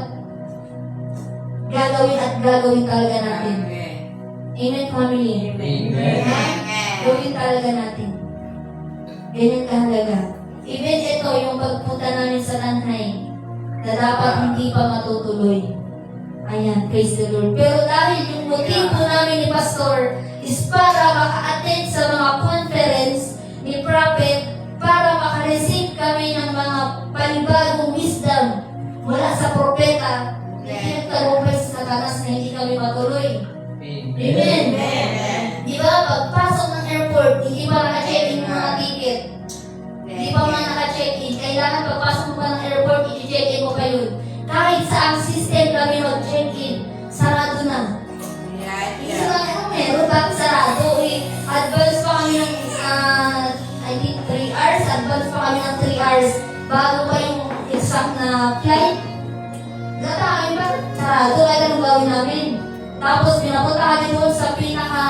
gagawin at gagawin talaga natin. Amen, family. Ha? Gawin talaga natin. Ganyan kahalaga. Even ito, yung pagpunta namin sa Tanhay, na dapat hindi pa matutuloy. Ayan, praise the Lord. Pero dahil yung motibo namin ni Pastor is para maka-attend sa mga conference ni Prophet, para maka-receive kami ng mga panibagong wisdom mula sa propeta, hindi nagtagumpay sa Satanas na hindi kami matuloy. Amen. Di ba, pagpasok ng airport, hindi pa naka-check-in yung mga ticket. Hindi pa mga naka-check-in. Kailangan pagpasok mo pa ng airport, i-check-in mo pa yun. Kahit sa ang system kami mag-check-in, sarado na. Hindi ba, meron bakit sarado? advance pa kami ng, I think 3 hours, advance pa kami ng 3 hours bago pa yung exact na flight. Gata kami ba? Sarado, kaya anong gawin namin? Tapos pinapunta kami doon sa pinaka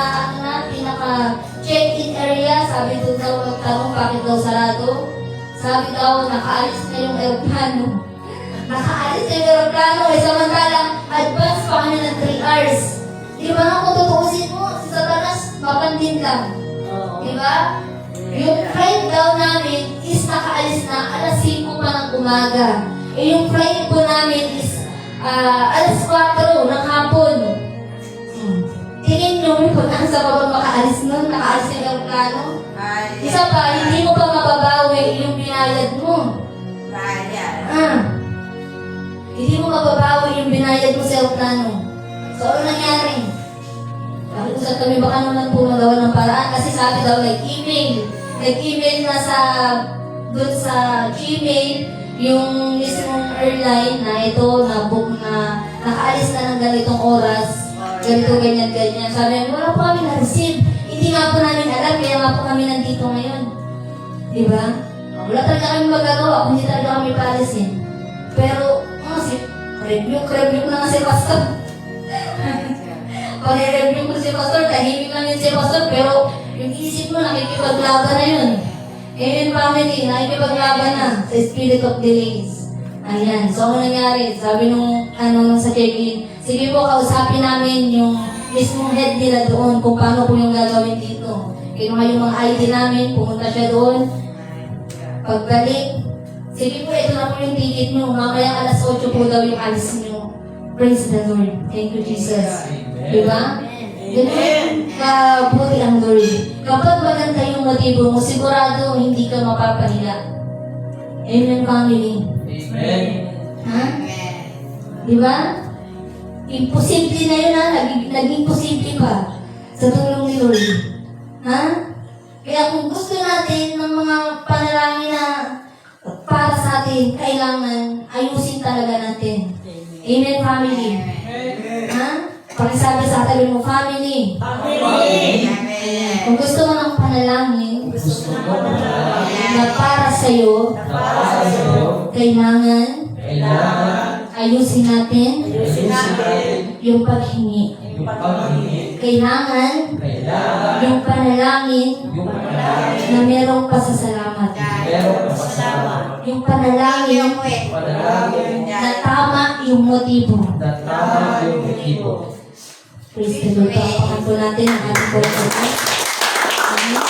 check-in area. Sabi doon daw, magtanong bakit daw sarado. Sabi daw, nakaalis na yung aeroplano. Nakaalis na yung aeroplano. Samantalang, advance pa kami ng 3 hours. Di ba nga kung tutuusin mo, si Satanas, mapandin lang. Di ba? Yung flight daw namin is nakaalis na alas 5 pa ng umaga. Yung flight po namin is alas 4 ng hapon. Tingin nyo kung nasa baba makaalis nun, nakaalis yung aeroplano. Isa pa, hindi mo pa mababawi yung binayad mo. Hindi mo mababawi yung binayad mo sa aeroplano. So, ano nangyari? Nakiusap kami, baka naman po magawa ng paraan. Kasi sabi daw, nag-email. Nag-email na doon sa Gmail, yung mismong airline na ito, na-book na, nakaalis na ng ganitong oras. Ganito, ganyan, ganyan. Sabi namin, wala po kami na-receive. Hindi nga po namin alam, kaya nga po kami nandito ngayon. Diba? Wala talaga kami magagawa kung hindi talaga kami palisin. Pero, review ko na nga si Pastor. Pag-review ko si Pastor, tahimik lang yun si Pastor, pero yung isip mo, nakikipaglaban na yun. Amen, family, nakikipaglaban na sa spirit of delays. Ayan, so ano nangyari? Sabi nung sa check-in, sige po, kausapin namin yung mismong head nila doon kung paano po yung gagawin dito. Kinuha yung mga ID namin, pumunta siya doon. Pagbalik, sige po, ito na po yung ticket nyo. Mamaya alas 8 po daw yung alis nyo. Praise the Lord. Thank you, Jesus. Diba? Ganun kabuti ang Lord. Kapag maganda yung motibo mo, sigurado hindi ka mapapahiya. Amen, family. Amen. Ha? Diba? Imposible na yun, ha? Naging posible pa sa tulong ni Lord. Ha? Kaya kung gusto natin ng mga panalangin na para sa atin, kailangan ayusin talaga natin. Amen, family. Ha? Pakisabi sa tabi mo, family. Kung gusto mo ng panalangin na para sa'yo, kailangan ayusin natin yung paghingi. Kailangan yung panalangin na merong pasasalamat. Yung panalangin na tama yung motibo. Praise the Lord. Papakan po natin ang ating corazon. Amen.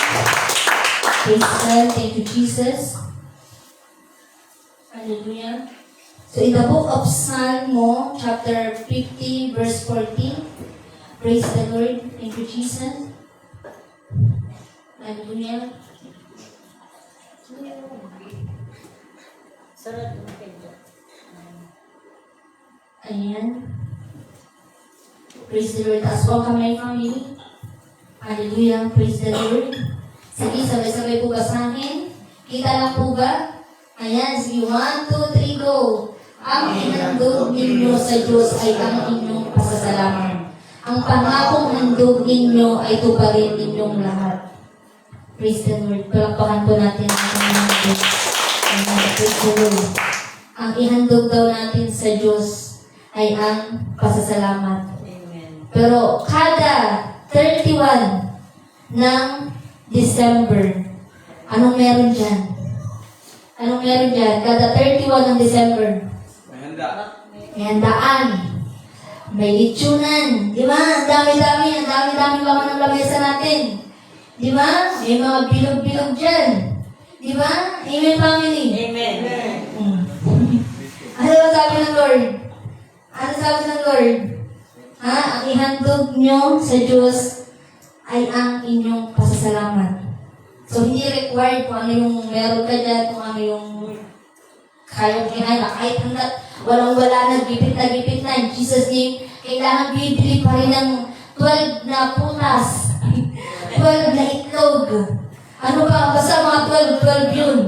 Praise God. Thank you, Jesus. Hallelujah. So in the book of Psalm, chapter 50, verse 14. Praise the Lord. Thank you, Jesus. Hallelujah. Ayan. Praise the Lord. Taas po ang kamay, family. Hallelujah. Praise the Lord. Sige, sabay-sabay po basahin. Kita lang po ba? Ayan. Sige, 1, 2, 3, go. Ang inandog ninyo sa Diyos ay ang inyong pasasalamat. Ang pangakong handog ninyo ay tuparin ninyong lahat. Praise the Lord. Palakpakan po natin ang mga Diyos. Praise the Lord. Ang ihandog daw natin sa Diyos ay ang pasasalamat. Pero kada 31 ng December, anong meron dyan? Anong meron dyan? Kada 31 ng December, may handaan, may litsunan, di ba? Ang dami-dami laman ng lamesa natin. Di ba? May mga bilog-bilog dyan. Di ba? Amen, family? Amen. Ano ba sabi ng Lord? Ano sabi ng Lord? Ha? Ang ihandog nyo sa Diyos ay ang inyong pasasalamat. So, hindi required kung ano yung meron ka dyan, kung ano yung kaya kinahin. Kahit hanggat walang-wala na, gipit na, in Jesus' name, kailangan bibili pa rin ng 12 na putas, 12 na itlog. Ano ba? Basta mga 12 yun.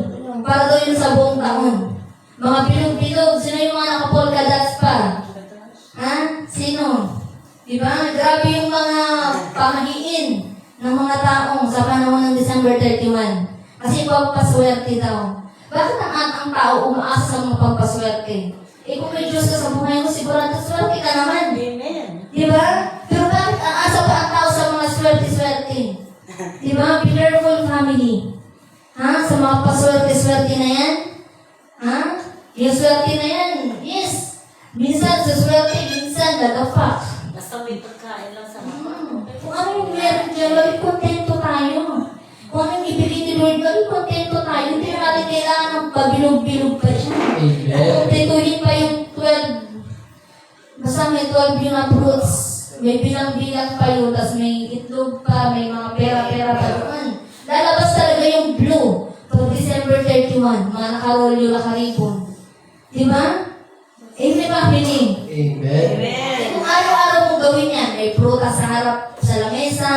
Para daw yun sa buong taon. Mga bilog-bilog. Sino yung mga nakapolka dots pa? Ha? Sino? Diba? Grabe yung mga pamahiin ng mga taong sa panahon ng December 31. Kasi pagpaswerte daw. Bakit ang tao umaasa sa mga pagpaswerte? Eh kung may Diyos ka sa buhay mo, sigurado swerte ka naman. Amen. Di ba? Pero bakit aasa pa ang tao sa mga swerte-swerte? Di ba? Be careful, family. Ha? Sa mga paswerte-swerte na yan? Ha? Yung swerte na yan, yes. Minsan sa swerte, minsan nagapak. Basta may pagkain lang sa mga. Kung ano yung meron dyan, lagi kontento tayo. Kung ano yung ibigay ni Lord, lagi kontento tayo. Hindi na natin kailangan ng pabilog-bilog pa siya. Amen. Kontentuhin pa yung 12. Basta may 12 yung na fruits. May bilang-bilang pa yun, tapos may itlog pa, may mga pera-pera pa doon. Lalabas talaga yung blue. Pag December 31, mga nakarolyo, nakaripon. Diba? Amen ba, Pini? Amen. Kung araw-araw mong gawin yan, may prutas sa harap sa lamesa,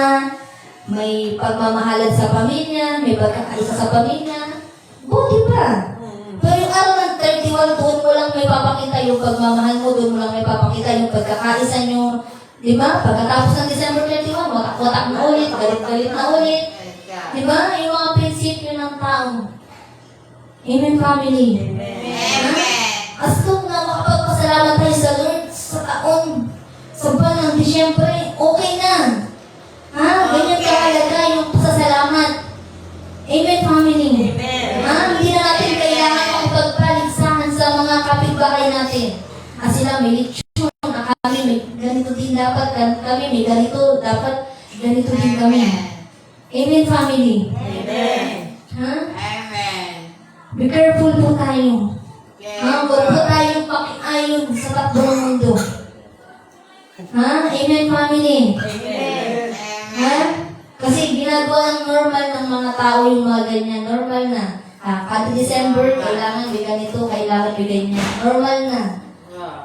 may pagmamahalan sa pamilya, may pagkakaisa sa pamilya, buti pa. Pero yung araw ng 31, doon mo lang may papakita yung pagmamahal mo, doon mo lang may papakita yung pagkakaisa nyo. Diba? Pagkatapos ng December 31, watak-watak na ulit, galit-galit na ulit. Diba? Yung mga prinsipyo ng tao. Amen, family. Amen. Astok na makapagpasalamat tayo sa Lord sa taon, sa buwan ng Disyembre, okay na. Ha? Ganyan kahalaga yung pasasalamat. Amen, family. Amen. Ha? Hindi na natin kailangan makipagpaligsahan sa mga kapitbahay natin. Kasi sila may litsyon, kami may ganito din dapat, kami may ganito, dapat ganito din kami. Amen, family. Amen. Ha? Amen. Be careful po tayo. Yes. Ha? Huwag po tayong pakiayon sa takbo ng mundo. Ha? Amen, family. Amen. Ha? Kasi ginagawa ng normal ng mga tao yung mga ganyan. Normal na. Kada December, kailangan may ganito, kailangan may ganyan. Normal na.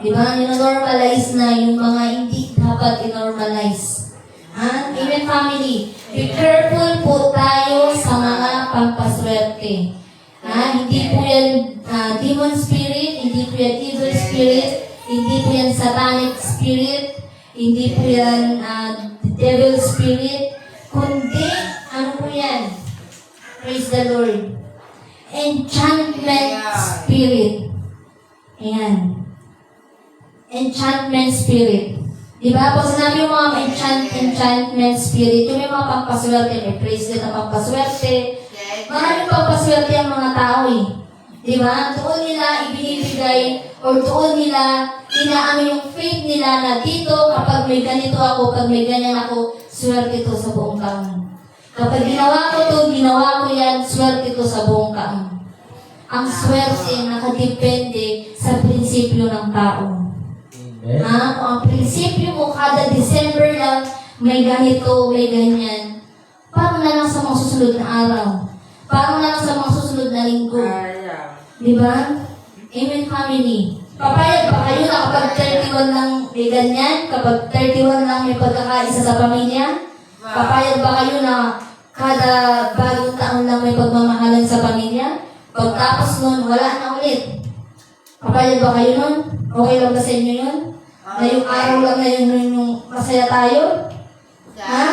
Diba? Normalize na yung mga hindi dapat i-normalize. Ha? Amen, family. Be careful po tayo sa mga pampaswerte. Ha? Hindi po yan demon spirit, hindi po yan evil spirit, hindi po yan satanic spirit, hindi po yan devil spirit, kundi, ano po yan? Praise the Lord. Enchantment spirit. Ayan. Enchantment spirit. Diba? Pag sinabi yung mga enchantment spirit, yung may mga pampaswerte, may bracelet na pampaswerte, maraming pampaswerte ang mga tao eh. Diba? Doon nila ibinibigay or doon nila inaano yung faith nila na dito, kapag may ganito ako, pag may ganyan ako, swerte to sa buong taon. Kapag ginawa ko to, ginawa ko yan, swerte to sa buong taon. Ang swerte nakadepende sa prinsipyo ng tao. Amen. Kung ang prinsipyo mo kada December lang, may ganito, may ganyan, paano na lang sa mga susunod na araw? Paano na lang sa mga susunod na linggo? Di ba? Amen, family. Papayag ba kayo na kapag 31 lang may ganyan? Kapag 31 lang may pagkakaisa sa pamilya? Papayag ba kayo na kada bagong taon lang may pagmamahalan sa pamilya? Pagtapos nun, wala na ulit. Papayag ba kayo nun? Okay lang ba sa inyo yun? Na yung araw lang na yun yung masaya tayo? Ha?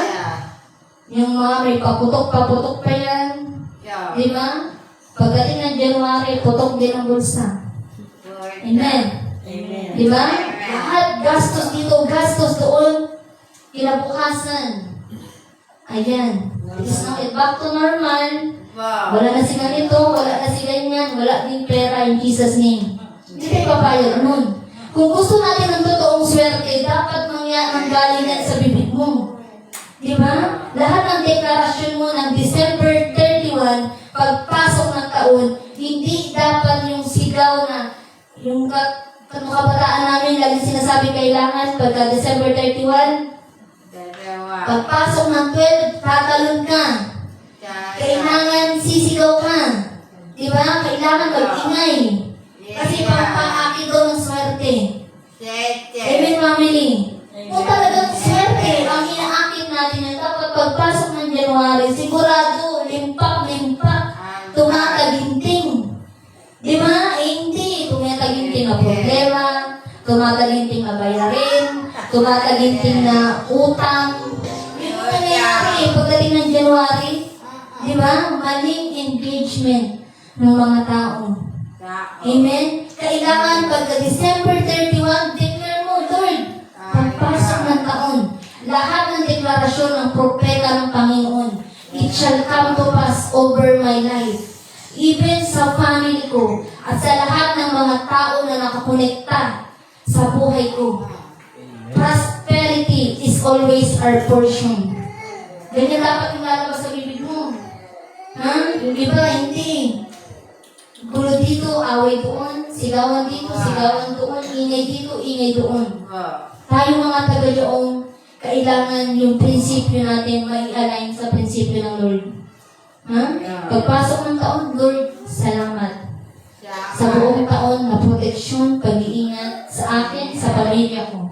Yung mga may paputok-paputok pa yan. Di ba? Pagdating ng January, putok din ang bulsa. Amen. Amen. Di ba? Lahat gastos dito, gastos doon. Kinabukasan. Ayan. It's now back to normal. Wala na si ganito, wala na si ganyan, wala din pera in Jesus' name. Hindi tayo papayag nun. Kung gusto natin ng totoong swerte, dapat manggaling yan sa bibig mo. Di ba? Lahat ng deklarasyon mo ng December 31, pagpasok ng taon, hindi dapat yung sigaw na yung kabataan namin lagi sinasabi kailangan pagka December 31, pagpasok ng 12, tatalon ka. Kailangan sisigaw ka. Di ba? Kailangan mag-ingay. Kasi pampaakit daw ng swerte. Amen, family. Kung talagang swerte ang inaakit natin yan, dapat pagpasok ng January, sigurado, limpak-limpak, tumataginting. Di ba? Hindi. Tumataginting na problema, tumataginting na bayarin, tumataginting na utang. Yun yung nangyayari. Pagdating January? Di ba? Maling engagement ng mga tao. Amen? Kailangan pagka December 31, declare mo, Lord, pagpasok ng taon, lahat ng deklarasyon ng propeta ng Panginoon, it shall come to pass over my life. Even sa family ko at sa lahat ng mga tao na nakakonekta sa buhay ko. Prosperity is always our portion. Ganyan dapat yung lalabas sa bibig mo. Ha? Yung iba, hindi. Gulo dito, away doon, sigawan dito, sigawan doon, ingay dito, ingay doon. Tayo mga taga-yoong, kailangan yung prinsipyo natin may align sa prinsipyo ng Lord. Ha? Pagpasok ng taon, Lord, salamat. Sa buong taon na proteksyon, pag-iingat sa akin, sa pamilya ko.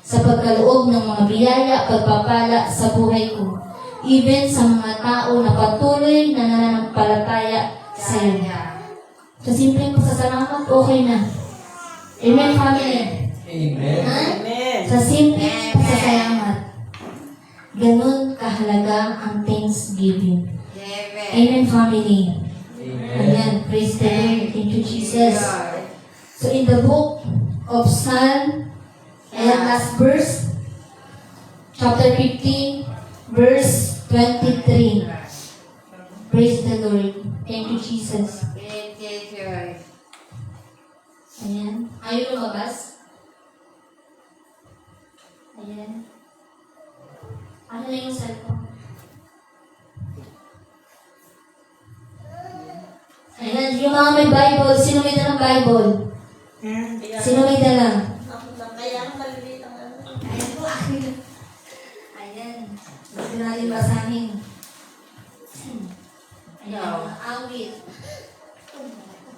Sa pagkaloob ng mga biyaya, pagpapala sa buhay ko. Even sa mga tao na patuloy na nananampalataya sa iyo. Sa simpleng pasasalamat, okay na. Amen, family? Amen. Ha? Amen. Sa simpleng pasasalamat, ganun kahalaga ang Thanksgiving. Amen, family? Amen. Amen. Praise the Lord. Thank you, Jesus. So in the book of Psalm, and last verse, chapter 15, verse 23. Praise the Lord. Thank you, Jesus. Ayan. Ayaw lumabas? Ayan. Ano na yung cellphone? Ayan. Yung mga may Bible, sino may dalang Bible? Sino may dala? Kaya maliliit ang ano. Ayan po. Ayan. Gusto natin basahin. Ayan. Awit.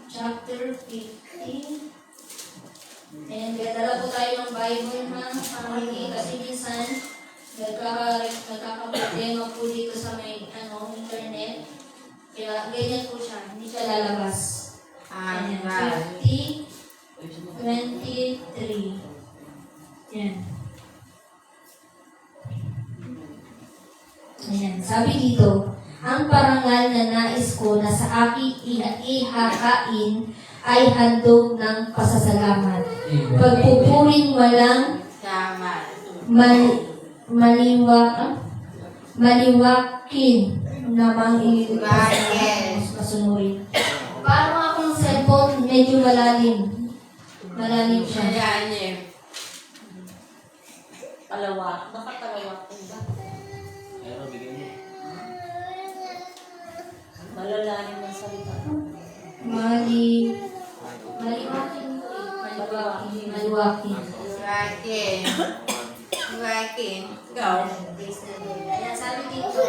Chapter 15. Ayan. Kaya dala po tayo ng Bible, ha? Family. Kasi minsan, nagkakaproblema po dito sa may internet. Kaya ganyan po siya. Hindi siya lalabas. Ayan. 50. 23. Yan. Ayan. Sabi dito, ang parangal na nais ko na sa aking ihakain ay handog ng pasasalamat. Pagpupuring walang maliwakin namang masunurin. Parang akong cellphone, medyo malalim. Malalim siya. Palawak. Nakatalawak ko ba? Malalalim ng salita. Maliwakin. Ayan, sabi dito.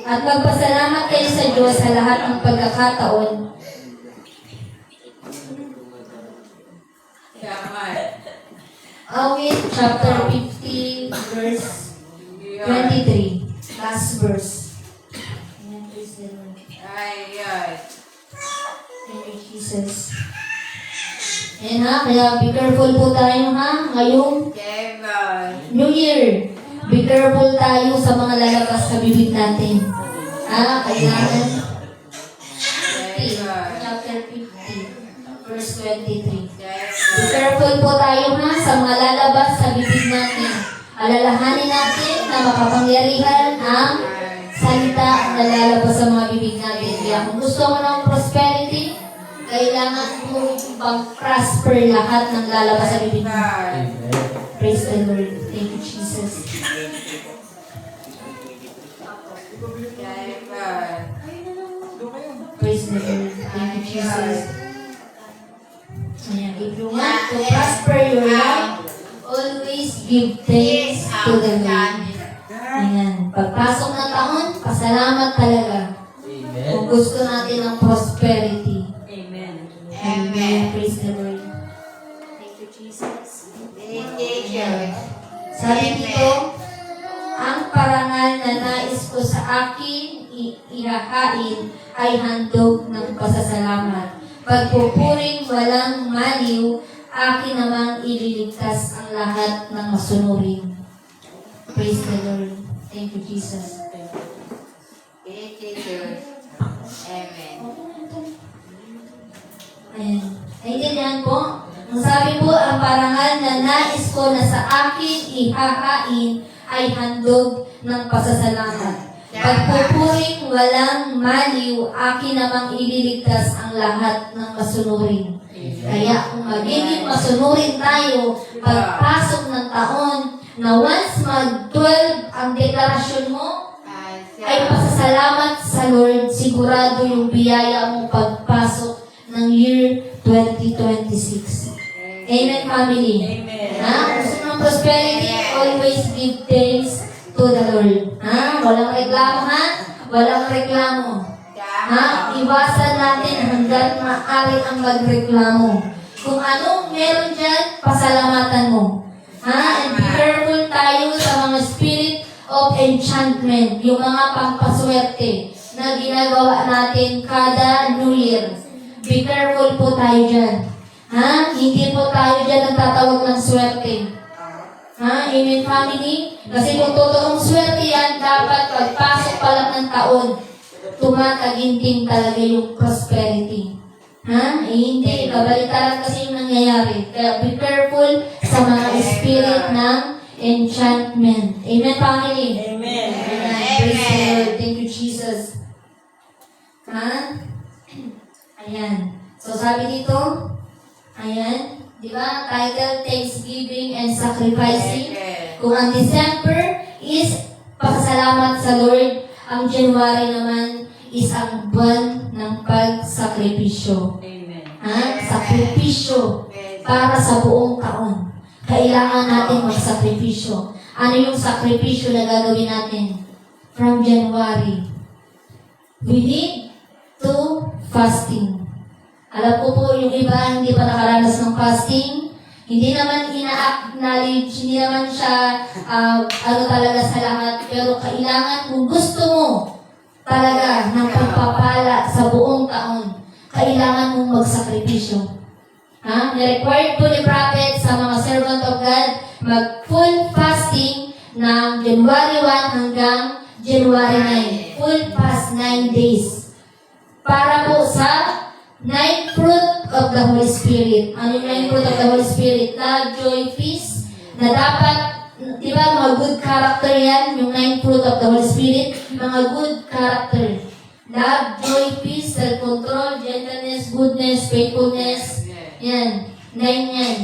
At magpasalamat kayo sa Diyos sa lahat ng pagkakataon. Awit, chapter 50, verse 23. Last verse. Ayan, praise the Lord. Thank you, Jesus. Ayan ha, kaya be careful po tayo ha, ngayong New Year. Be careful tayo sa mga lalabas sa bibig natin. Kailangan. Chapter 50, verse 23. Be careful po tayo ha, sa mga lalabas sa bibig natin. Alalahanin natin na makapangyarihan ang salita na lalabas sa mga bibig natin. Kaya kung gusto mo ng prosperity, kailangan mo pag-prosper lahat ng lalabas sa bibig mo. Praise the Lord. Thank you, Jesus. Praise the Lord. Thank you, Jesus. Ayan, if you want to prosper your life, always give thanks to the Lord. Ayan, pagpasok ng taon, pasalamat talaga. Kung gusto natin ng prosperity. Amen. Amen. Praise the Lord. Thank you, Jesus. Sabi dito, ang parangal na nais ko sa akin ihahain ay handog ng pasasalamat. Pagpupuring walang maliw, akin namang ililigtas ang lahat ng masunurin. Praise the Lord. Thank you, Jesus. Amen. Ayan. Naintindihan po? Ang sabi po, ang parangal na nais ko na sa akin ihahain ay handog ng pasasalamat. Pagpupuring walang maliw, akin namang ililigtas ang lahat ng masunurin. Kaya kung magiging masunurin tayo, pagpasok ng taon, na once mag-12 ang deklarasyon mo, ay pasasalamat sa Lord, sigurado yung biyaya mo pagpasok ng year 2026. Amen, family. Amen. Ha? Gusto ng prosperity, always give thanks to the Lord. Ha? Walang reklamo, ha? Walang reklamo. Ha? Iwasan natin hanggang maaari ang magreklamo. Kung anong meron dyan, pasalamatan mo. Ha? And be careful tayo sa mga spirit of enchantment, yung mga pampaswerte na ginagawa natin kada New Year. Be careful po tayo dyan. Ha? Hindi po tayo dyan nagtatawag ng swerte. Ha? Amen, family? Kasi kung totoong swerte yan, dapat pagpasok pa lang ng taon, tumataginting talaga yung prosperity. Ha? Hindi. Kabaliktaran kasi yung nangyayari. Kaya be careful sa mga spirit ng enchantment. Amen, family? Amen. Amen. Praise the Lord. Thank you, Jesus. Ha? Ayan. So, sabi dito, ayan, di ba? Title, Thanksgiving and Sacrificing. Kung ang December is pasasalamat sa Lord, ang January naman is ang buwan ng pagsakripisyo. Amen. Ha? Sakripisyo para sa buong taon. Kailangan natin magsakripisyo. Ano yung sakripisyo na gagawin natin? From January. We need to fasting. Alam ko po yung iba hindi pa nakaranas ng fasting. Hindi naman ina-acknowledge, hindi naman siya talaga sa lahat. Pero kailangan kung gusto mo talaga ng pagpapala sa buong taon, kailangan mong magsakripisyo. Ha? Na-required po ni Prophet sa mga servant of God mag-full fasting ng January 1 hanggang January 9. Full fast 9 days. Para po sa 9 fruit of the Holy Spirit. Ano yung 9 fruit of the Holy Spirit? Love, joy, peace. Na dapat, di ba, mga good character yan, yung 9 fruit of the Holy Spirit. Mga good character. Love, joy, peace, self-control, gentleness, goodness, faithfulness. Yan. 9 yan.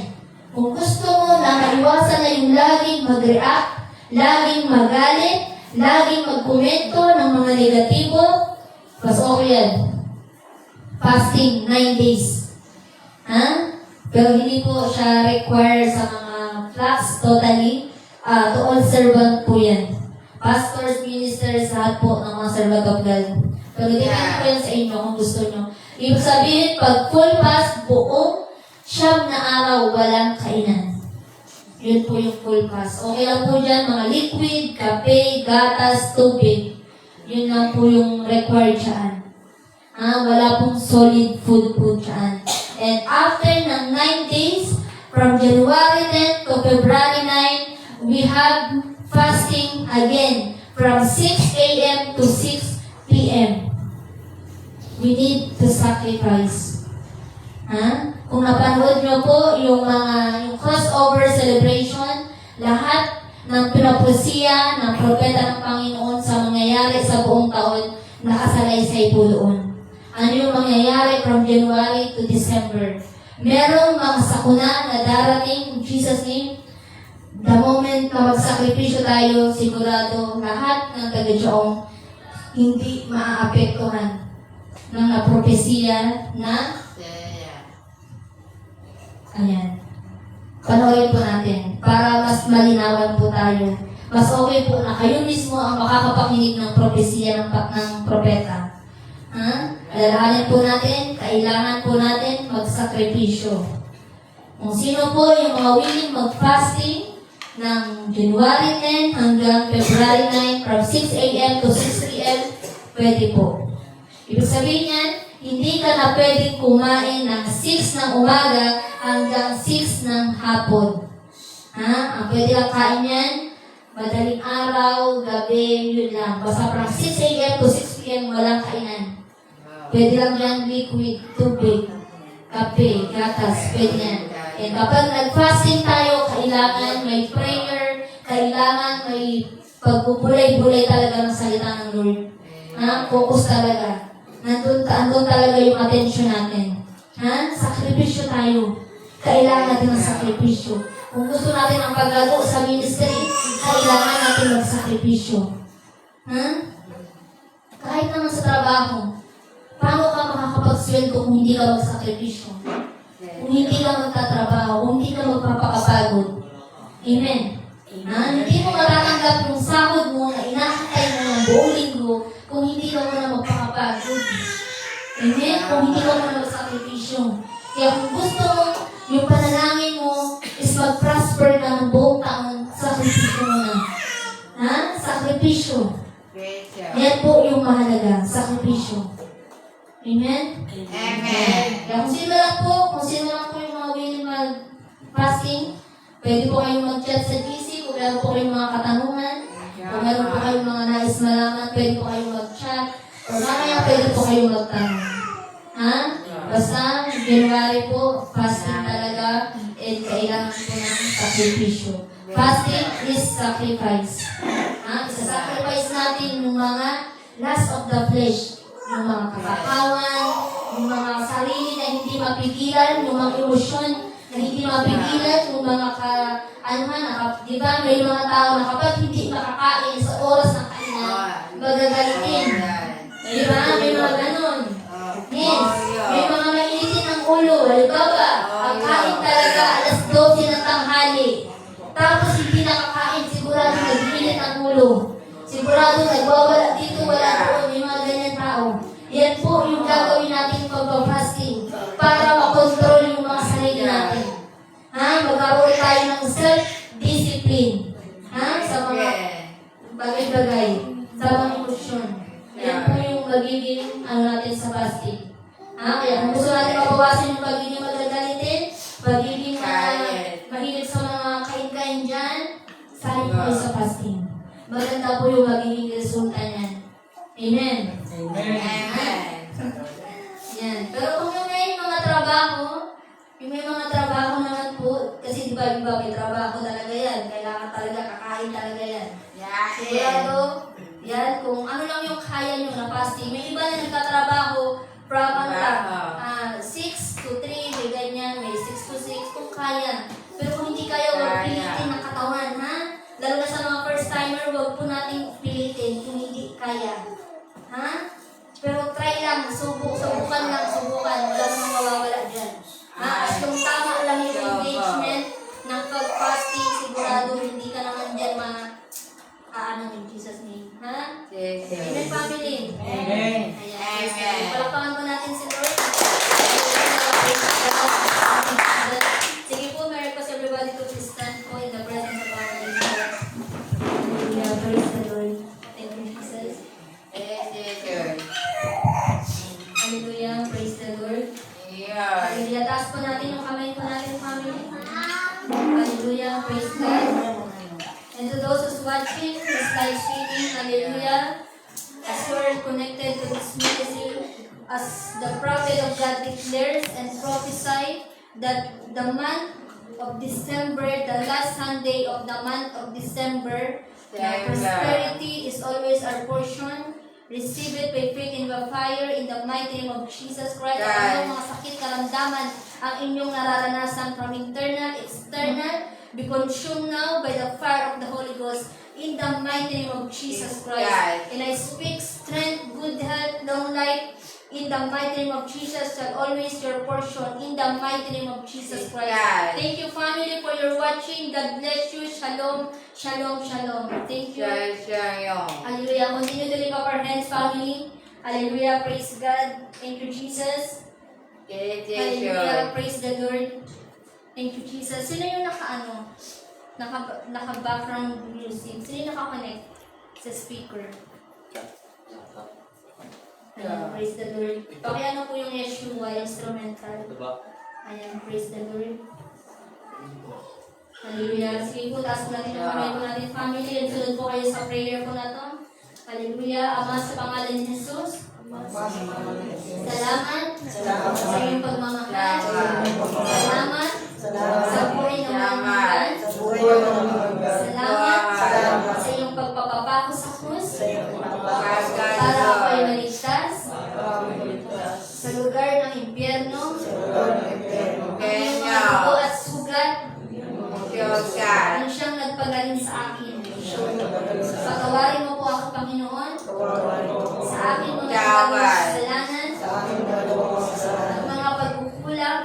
Kung gusto mo na maiwasan na yung laging mag-react, laging magalit, laging magkomento ng mga negatibo, mas okay yan. Fasting, 9 days. Ha? Pero hindi po siya required sa mga flocks totally. To all servant po yan. Pastors, ministers, lahat po ng mga servant of God. Pero depende po yan sa inyo kung gusto nyo. Ibig sabihin, pag full fast, buong 9 na araw, walang kainan. Yun po yung full fast. Okay lang po dyan, mga liquid, kape, gatas, tubig. Yun lang po yung required dyan. Wala pong solid food po dyan. And after ng 9 days, from January 10 to February 9, we have fasting again from 6 a.m. to 6 p.m. We need to sacrifice. Kung napanood nyo po yung crossover celebration, lahat ng pinaprosya ng propeta ng Panginoon sa mangyayari sa buong taon, nakasalaysay po doon. Ano yung mangyayari from January to December? Merong mga sakuna na darating in Jesus' name. The moment na magsakripisyo tayo, sigurado lahat ng taga-Diyoong hindi maaapektuhan ng napropesiya na ayan. Panoorin po natin para mas malinawan po tayo. Mas okay po na kayo mismo ang makakapakinig ng propesiya ng propeta. Alalahanin po natin, kailangan po natin magsakripisyo. Kung sino po yung mga willing mag-fasting ng January 10 hanggang February 9 from 6 a.m. to 6 p.m., pwede po. Ibig sabihin yan, hindi ka na pwedeng kumain ng 6 ng umaga hanggang 6 ng hapon. Ang pwede lang kain yan, madaling araw, gabi, yun lang. Basta from 6 a.m. to 6 p.m. walang kainan. Pwede lang yan liquid, tubig, kape, gatas, pwede yan. And kapag nag-fasting tayo, kailangan may prayer, kailangan may pagbubulay-bulay talaga ng salita ng Lord. Focus talaga. Nandun talaga yung attention natin. Sakripisyo tayo. Kailangan natin ng sakripisyo. Kung gusto natin ang paglago sa ministry, kailangan natin magsakripisyo. Kahit naman sa trabaho, paano ka makakapagsweldo kung hindi ka magsakripisyo? Kung hindi ka magtatrabaho, kung hindi ka magpapakapagod. Amen. Hindi mo matatanggap yung sahod mo na inakatay mo ng buong linggo kung hindi ka muna magpakapagod. Amen? Kung hindi ka muna magsakripisyo. Kaya kung gusto mo, yung panalangin mo is mag-prosper ka ng buong taon, sakripisyo muna. Sakripisyo. Yan po yung mahalaga, sakripisyo. Amen? Amen. Kaya kung sino lang po yung mga willing mag-fasting, pwede po kayong mag-chat sa GC, kung meron po kayong mga katanungan, kung meron po kayong mga nais malaman, pwede po kayong mag-chat, o mamaya pwede po kayong magtanong. Basta, January po, fasting talaga, and kailangan po ng sakripisyo. Fasting is sacrifice. Isa-sacrifice natin yung mga lust of the flesh, yung mga kakakawan, yung mga sarili na hindi mapigilan, yung mga emosyon na hindi mapigilan, yung mga di ba, may mga tao na kapag hindi makakain sa oras ng kainan, magagalitin. Di ba, may mga ganon. Yes, may mga mainitin ng ulo. Halimbawa, ang kain talaga alas 12 ng tanghali. Tapos hindi nakakain, sigurado nag-init ang ulo. Sigurado nagwawala dito, wala doon, may mga ganyan tao. Yan po yung gagawin natin pag-fasting para makontrol yung mga sarili natin. Magkaroon tayo ng self-discipline. Sa mga bagay-bagay, sa mga emosyon. Yan po yung magiging natin sa fasting. Kaya kung gusto natin mabawasan yung pagiging magagalitin, pagiging mahilig sa mga kain-kain dyan, sali po sa fasting. Maganda po yung magiging resulta niyan. Amen. Amen. Yan. Pero kung yung may mga trabaho naman po, kasi di ba may trabaho talaga yan, kailangan talaga, kakain talaga yan. Sigurado, yan, kung ano lang yung kaya nyo na fasting. May iba na nagtatrabaho from 6 to 3, may ganyan, may 6 to 6, kung kaya. Pero kung hindi kaya, huwag pilitin ng katawan, Lalo na sa mga first-timer, huwag po natin pilitin kung hindi kaya. Pero try lang, subukan lang, wala namang mawawala dyan. As kung tama lang yung engagement ng pag-fasting, sigurado hindi ka naman dyan in Jesus' name. Amen, family? Amen. Ayan. Palakpakan po natin si Lord. Sige po, may request everybody to please stand po in the presence of our Lord. Hallelujah, praise the Lord. Thank you, Jesus. Hallelujah, praise the Lord. Hallelujah, taas po natin yung kamay po natin, family. Hallelujah, praise God. And to those who's watching this live streaming, hallelujah, as we're connected to this ministry, as the prophet of God declares and prophesied that the month of December, the last Sunday of the month of December, prosperity is always our portion. Receive it by faith in the fire in the mighty name of Jesus Christ. Ang mga sakit, karamdaman, ang inyong nararanasan from internal, external, be consumed now by the fire of the Holy Ghost in the mighty name of Jesus Christ. And I speak strength, good health, long life, in the mighty name of Jesus shall always your portion in the mighty name of Jesus Christ. Thank you, family, for your watching. God bless you. Shalom, shalom, shalom. Thank you. Hallelujah. Continue to lift up our hands, family. Hallelujah. Praise God. Thank you, Jesus. Hallelujah. Praise the Lord. Thank you, Jesus. Sino yung naka-background music? Sino yung naka-connect sa speaker? Ayan, praise the Lord. Pakiano po yung Yeshua, instrumental. Ayan, praise the Lord. Hallelujah. Sige po, taas po natin yung kamay po natin, family. And sunod po kayo sa prayer po na to. Hallelujah. Ama, sa pangalan ni Jesus. sa iyong pagmamahal. Salamat sa buhay na walang hanggan. Salamat sa iyong pagpapapako sa krus para ako ay maligtas sa lugar ng impyerno. Ang iyong mga dugo at sugat ang siyang nagpagaling sa akin. Patawarin mo po ako, Panginoon, sa aking mga kasalanan at mga pagkukulang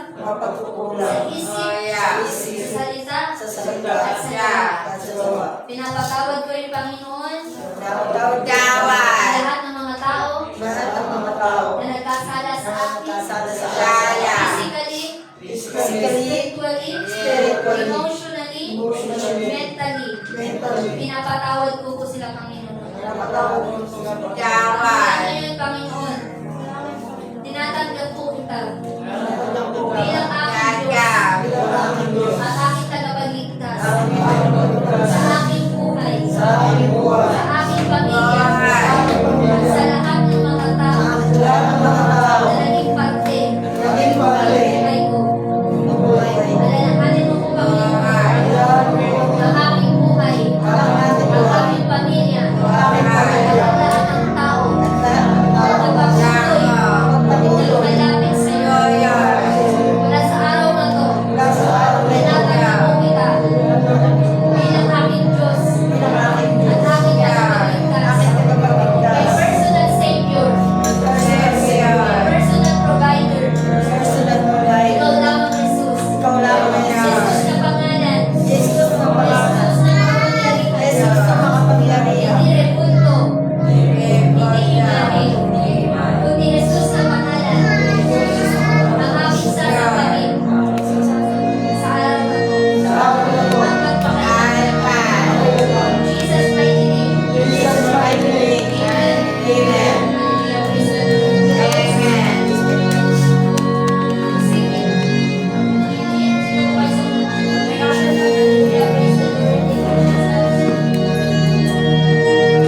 sa isip, sa salita, at sa gawa. Pinapatawad ko rin, Panginoon, ang lahat ng mga tao na nagkasala sa akin, physically, spiritually, emotionally, mentally. Pinapatawad ko po sila, Panginoon. Ngayon, Panginoon,